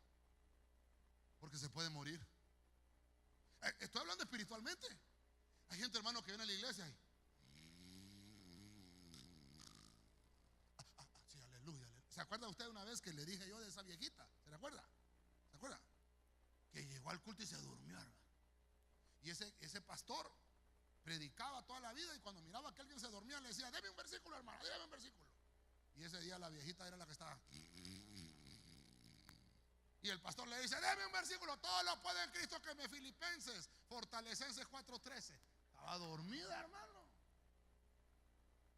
porque se puede morir. Estoy hablando espiritualmente. Hay gente, hermano, que viene a la iglesia y sí, aleluya, aleluya. ¿Se acuerda usted una vez que le dije yo de esa viejita? ¿Se recuerda? ¿Se acuerda? Que llegó al culto y se durmió, hermano. Y ese pastor predicaba toda la vida, y cuando miraba que alguien se dormía le decía: deme un versículo, hermano, deme un versículo. Y ese día la viejita era la que estaba. Y el pastor le dice: deme un versículo. Todo lo puede en Cristo que me. Filipenses, Fortalecenses 4:13. Estaba dormida, hermano.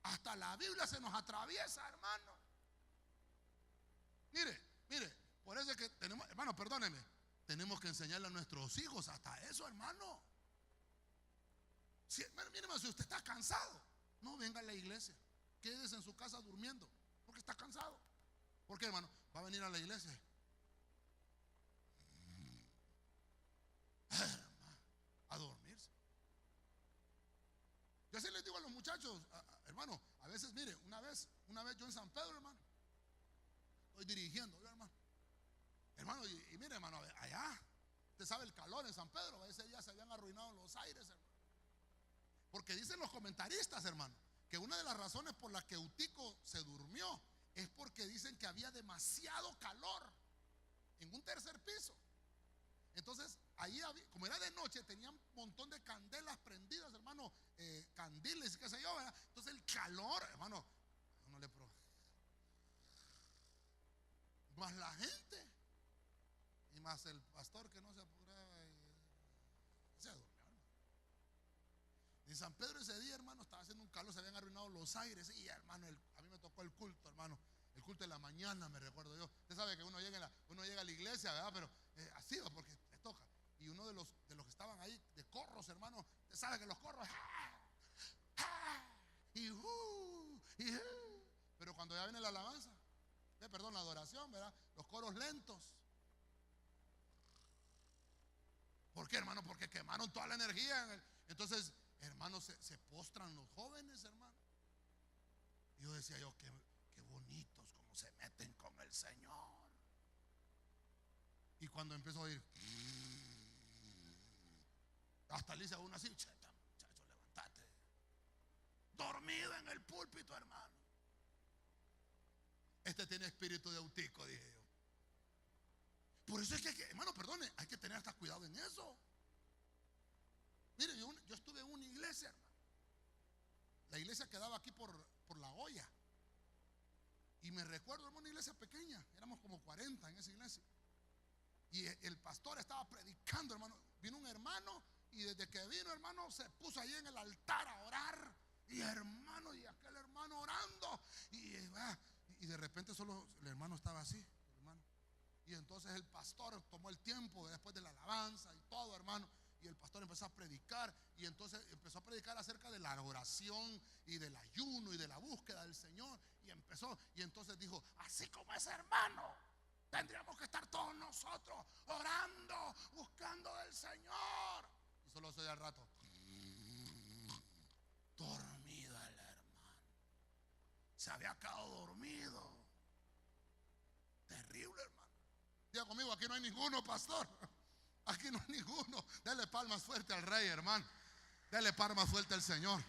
Hasta la Biblia se nos atraviesa, hermano. Mire, por eso es que tenemos, hermano, perdóneme, tenemos que enseñarle a nuestros hijos hasta eso, hermano. Si, mire, si usted está cansado, no venga a la iglesia. Quédese en su casa durmiendo, porque está cansado. ¿Por qué, hermano? Va a venir a la iglesia a dormirse. Yo así les digo a los muchachos, hermano, a veces, mire, una vez yo en San Pedro, hermano, estoy dirigiendo, yo, hermano, y mire, hermano, allá, usted sabe el calor en San Pedro, ese día se habían arruinado los aires, hermano. Porque dicen los comentaristas, hermano, que una de las razones por las que Eutico se durmió es porque dicen que había demasiado calor en un tercer piso. Entonces, ahí, como era de noche, tenían un montón de candelas prendidas, hermano, candiles, qué sé yo, ¿verdad? Entonces el calor, hermano, uno le probó. Más la gente, y más el pastor que no se apuraba, se durmió, hermano. En San Pedro ese día, hermano, estaba haciendo un calor, se habían arruinado los aires. Y, hermano, a mí me tocó el culto, hermano. El culto de la mañana, me recuerdo yo. Usted sabe que uno llega a la iglesia, ¿verdad? Pero así va, porque le toca. Y uno de los que estaban ahí, de corros, hermano, usted sabe que los corros, pero cuando ya viene la alabanza, perdón, la adoración, ¿verdad? Los coros lentos. ¿Por qué, hermano? Porque quemaron toda la energía. Entonces, hermano, se postran los jóvenes, hermano. Y yo decía yo, qué bonitos como se meten con el Señor. Y cuando empezó a oír, hasta le dice a uno así: cheta, muchacho, levántate. Dormido en el púlpito, hermano. Este tiene espíritu de Eutico, dije yo. Por eso es que, hermano, perdone, hay que tener hasta cuidado en eso. Mire, yo estuve en una iglesia, hermano. La iglesia quedaba aquí por La Hoya. Y me recuerdo, hermano, una iglesia pequeña. Éramos como 40 en esa iglesia. Y el pastor estaba predicando, hermano. Vino un hermano, y desde que vino, hermano, se puso ahí en el altar a orar. Y hermano, y aquel hermano orando. Y de repente solo el hermano estaba así, hermano. Y entonces el pastor tomó el tiempo después de la alabanza y todo, hermano. Y el pastor empezó a predicar. y entonces empezó a predicar acerca de la oración y del ayuno y de la búsqueda del Señor. Y entonces dijo: así como ese hermano, tendríamos que estar todos nosotros orando, buscando del Señor. Y solo se oye al rato: dormido el hermano, se había quedado dormido. Terrible, hermano. Diga conmigo: aquí no hay ninguno, pastor. Aquí no hay ninguno. Dele palmas fuerte al Rey, hermano. Dele palmas fuerte al Señor.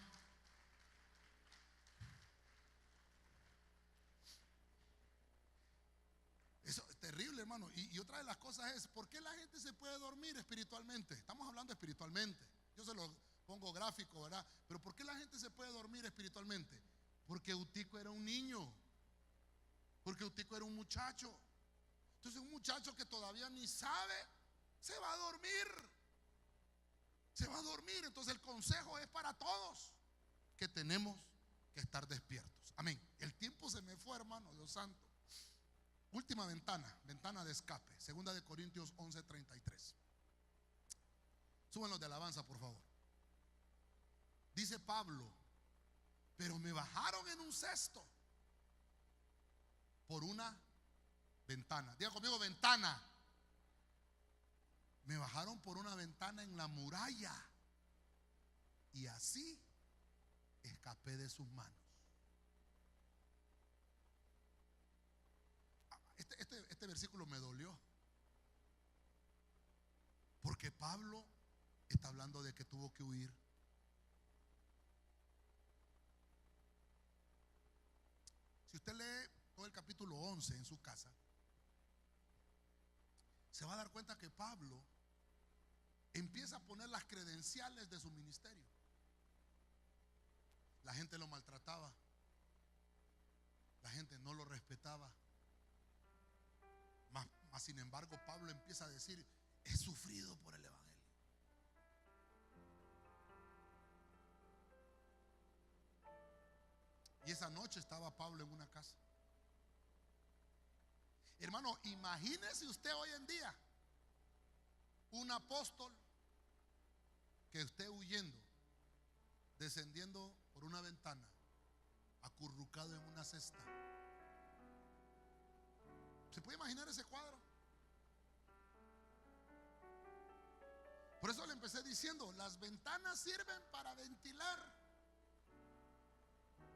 Eso es terrible, hermano. Y otra de las cosas es: ¿por qué la gente se puede dormir espiritualmente? Estamos hablando espiritualmente. Yo se lo pongo gráfico, ¿verdad? Pero ¿por qué la gente se puede dormir espiritualmente? Porque Eutico era un niño. Porque Eutico era un muchacho. Entonces, un muchacho que todavía ni sabe, se va a dormir. Se va a dormir. Entonces, el consejo es para todos, que tenemos que estar despiertos. Amén. El tiempo se me fue, hermano, Dios santo. Última ventana de escape. 2 de Corintios 11:33. Súbanlos de alabanza, por favor. Dice Pablo: pero me bajaron en un cesto por una ventana. Diga conmigo: ventana. Me bajaron por una ventana en la muralla, y así escapé de sus manos. Este versículo me dolió, porque Pablo está hablando de que tuvo que huir. Si usted lee todo el capítulo 11 en su casa, se va a dar cuenta que Pablo empieza a poner las credenciales de su ministerio. La gente lo maltrataba, la gente no lo respetaba. Mas sin embargo, Pablo empieza a decir: he sufrido por el evangelio. Y esa noche estaba Pablo en una casa. Hermano, imagínese usted hoy en día un apóstol que esté huyendo, descendiendo por una ventana, acurrucado en una cesta. ¿Se puede imaginar ese cuadro? Por eso le empecé diciendo: las ventanas sirven para ventilar,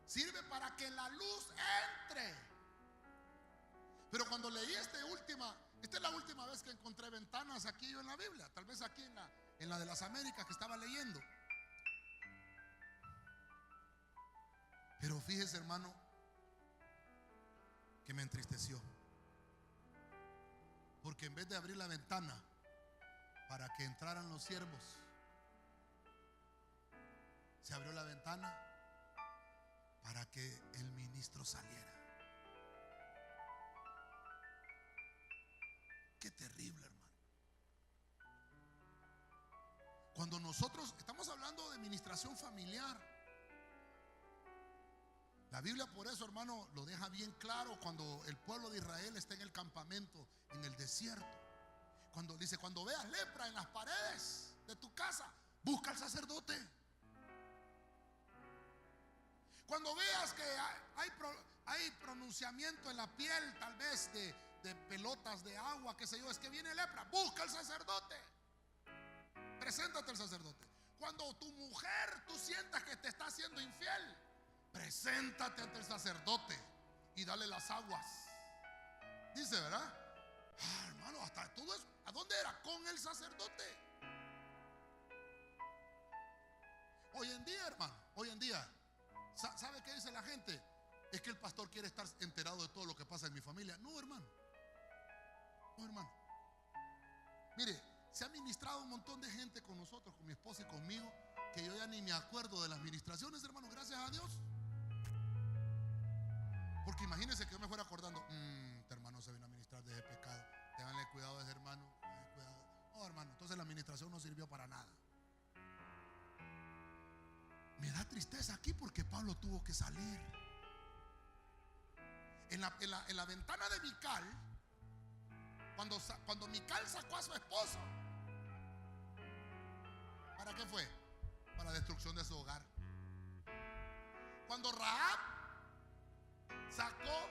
sirve para que la luz entre. Pero cuando leí esta es la última vez que encontré ventanas aquí yo en la Biblia. Tal vez aquí en la de las Américas que estaba leyendo. Pero fíjese, hermano, que me entristeció. Porque en vez de abrir la ventana para que entraran los siervos, se abrió la ventana para que el ministro saliera. Qué terrible, hermano. Cuando nosotros estamos hablando de administración familiar, la Biblia por eso, hermano, lo deja bien claro cuando el pueblo de Israel está en el campamento, en el desierto. Cuando dice: cuando veas lepra en las paredes de tu casa, busca al sacerdote. Cuando veas que hay pronunciamiento en la piel, tal vez de pelotas de agua, qué sé yo, es que viene lepra, busca al sacerdote. Preséntate al sacerdote. Cuando tu mujer, tú sientas que te está haciendo infiel, preséntate ante el sacerdote y dale las aguas. Dice, ¿verdad? Hermano, hasta todo eso, ¿a dónde era? Con el sacerdote. Hoy en día, hermano, hoy en día, ¿sabe qué dice la gente? Es que el pastor quiere estar enterado de todo lo que pasa en mi familia. No, hermano. No, hermano. Mire, se ha ministrado un montón de gente con nosotros, con mi esposa y conmigo, que yo ya ni me acuerdo de las ministraciones, hermano, gracias a Dios. Porque imagínense que yo me fuera acordando: este hermano se vino a ministrar de ese pecado, ténganle cuidado a ese hermano, cuidado. Oh, hermano, entonces la administración no sirvió para nada. Me da tristeza aquí porque Pablo tuvo que salir. En la ventana de Mical, cuando Mical sacó a su esposo, ¿para qué fue? para destrucción de su hogar. Cuando Rahab sacó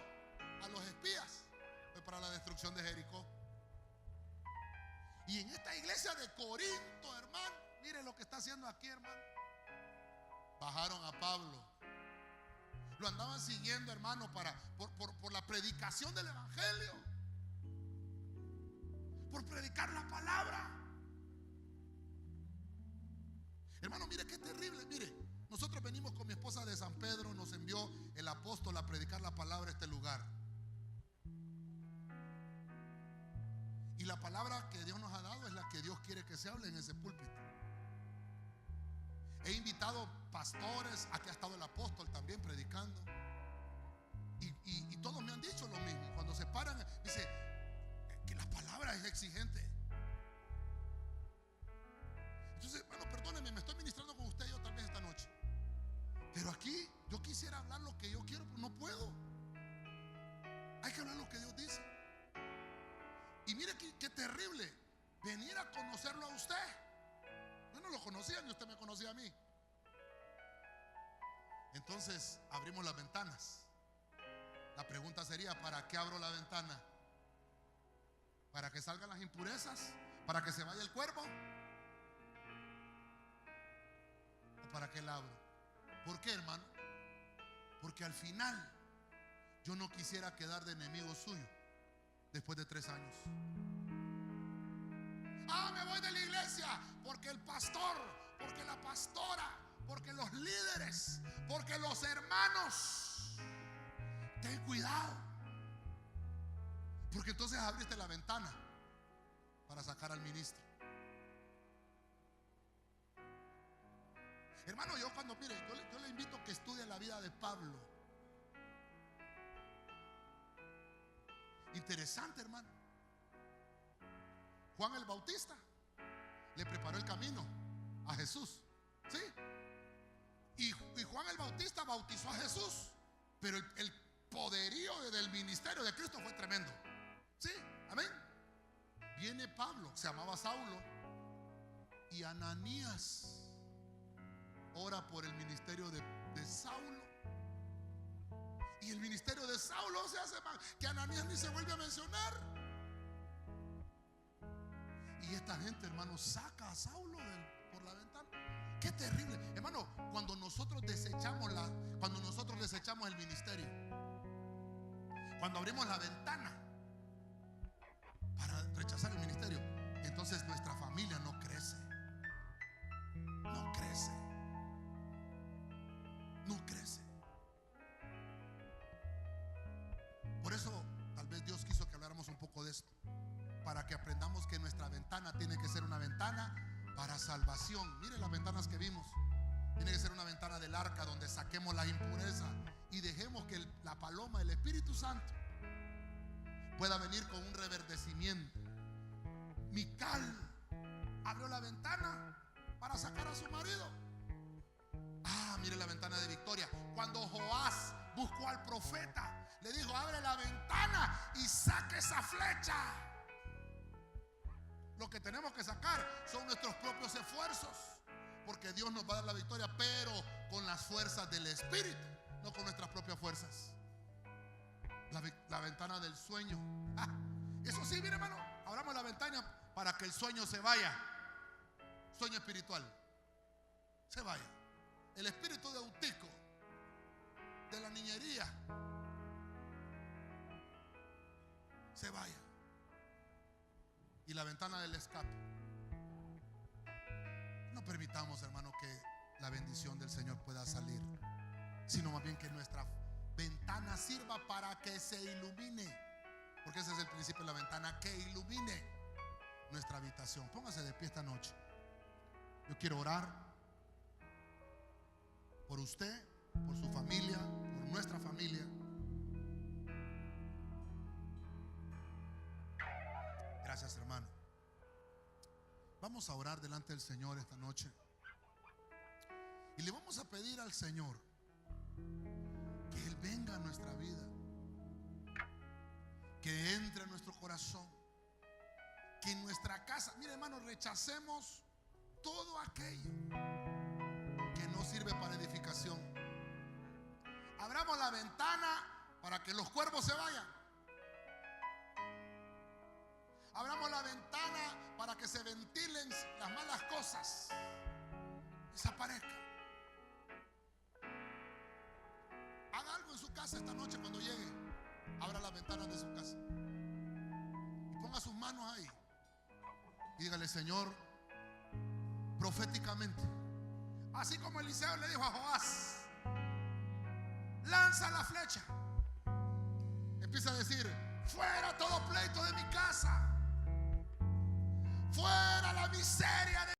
a los espías, fue para la destrucción de Jericó. Y en esta iglesia de Corinto, hermano, mire lo que está haciendo aquí, hermano. Bajaron a Pablo. Lo andaban siguiendo, hermano, por la predicación del evangelio, por predicar la palabra. Hermano, mire qué terrible. Mire, nosotros venimos con mi esposa de San Pedro. Nos envió el apóstol a predicar la palabra a este lugar. Y la palabra que Dios nos ha dado es la que Dios quiere que se hable en ese púlpito. He invitado pastores, aquí ha estado el apóstol también predicando. Y todos me han dicho lo mismo. Cuando se paran, dice que la palabra es exigente. Entonces, bueno, perdónenme, me estoy ministrando con usted yo tal vez esta noche. Pero aquí yo quisiera hablar lo que yo quiero, pero no puedo. Hay que hablar lo que Dios dice. Y mire qué terrible venir a conocerlo a usted. Yo no lo conocía ni usted me conocía a mí. Entonces abrimos las ventanas. La pregunta sería: ¿para qué abro la ventana? ¿Para que salgan las impurezas? ¿Para que se vaya el cuervo? ¿O para qué la abro? ¿Por qué, hermano? Porque al final yo no quisiera quedar de enemigo suyo después de 3 años. Me voy de la iglesia porque el pastor, porque la pastora, porque los líderes, porque los hermanos. Ten cuidado, porque entonces abriste la ventana para sacar al ministro. Hermano, yo cuando, mire, yo le invito a que estudie la vida de Pablo. Interesante, hermano. Juan el Bautista le preparó el camino a Jesús, ¿sí? Y Juan el Bautista bautizó a Jesús. Pero el poderío del ministerio de Cristo fue tremendo, ¿sí? Amén. Viene Pablo, se llamaba Saulo, y Ananías ora por el ministerio de Saulo. Y el ministerio de Saulo se hace más, que Ananías ni se vuelve a mencionar. Y esta gente, hermano, saca a Saulo por la ventana. Qué terrible, hermano, cuando nosotros desechamos el ministerio, cuando abrimos la ventana para rechazar el ministerio, entonces nuestra familia no crece. No crece. No crece. Por eso tal vez Dios quiso que habláramos un poco de esto, para que aprendamos que nuestra ventana tiene que ser una ventana para salvación. Mire las ventanas que vimos. Tiene que ser una ventana del arca donde saquemos la impureza y dejemos que la paloma, el Espíritu Santo, pueda venir con un reverdecimiento. Mical abrió la ventana para sacar a su marido. Mire la ventana de victoria. Cuando Joás buscó al profeta, le dijo: abre la ventana y saque esa flecha. Lo que tenemos que sacar son nuestros propios esfuerzos, porque Dios nos va a dar la victoria, pero con las fuerzas del Espíritu, no con nuestras propias fuerzas. La ventana del sueño. Eso sí, mire, hermano, abramos la ventana para que el sueño se vaya. Sueño espiritual se vaya. El espíritu de Eutico, de la niñería, se vaya. Y la ventana del escape. No permitamos, hermano, que la bendición del Señor pueda salir, sino más bien que nuestra ventana sirva para que se ilumine, porque ese es el principio de la ventana, que ilumine nuestra habitación. Póngase de pie esta noche. Yo quiero orar por usted, por su familia, por nuestra familia. Gracias, hermano. Vamos a orar delante del Señor esta noche y le vamos a pedir al Señor que Él venga a nuestra vida, que entre a nuestro corazón, que en nuestra casa, mire, hermano, rechacemos todo aquello Abramos la ventana para que los cuervos se vayan. Abramos la ventana para que se ventilen las malas cosas, desaparezcan. Haga algo en su casa esta noche cuando llegue. Abra las ventanas de su casa y ponga sus manos ahí y dígale: Señor, proféticamente, así como Eliseo le dijo a Joás, lanza la flecha. Empieza a decir: fuera todo pleito de mi casa, fuera la miseria de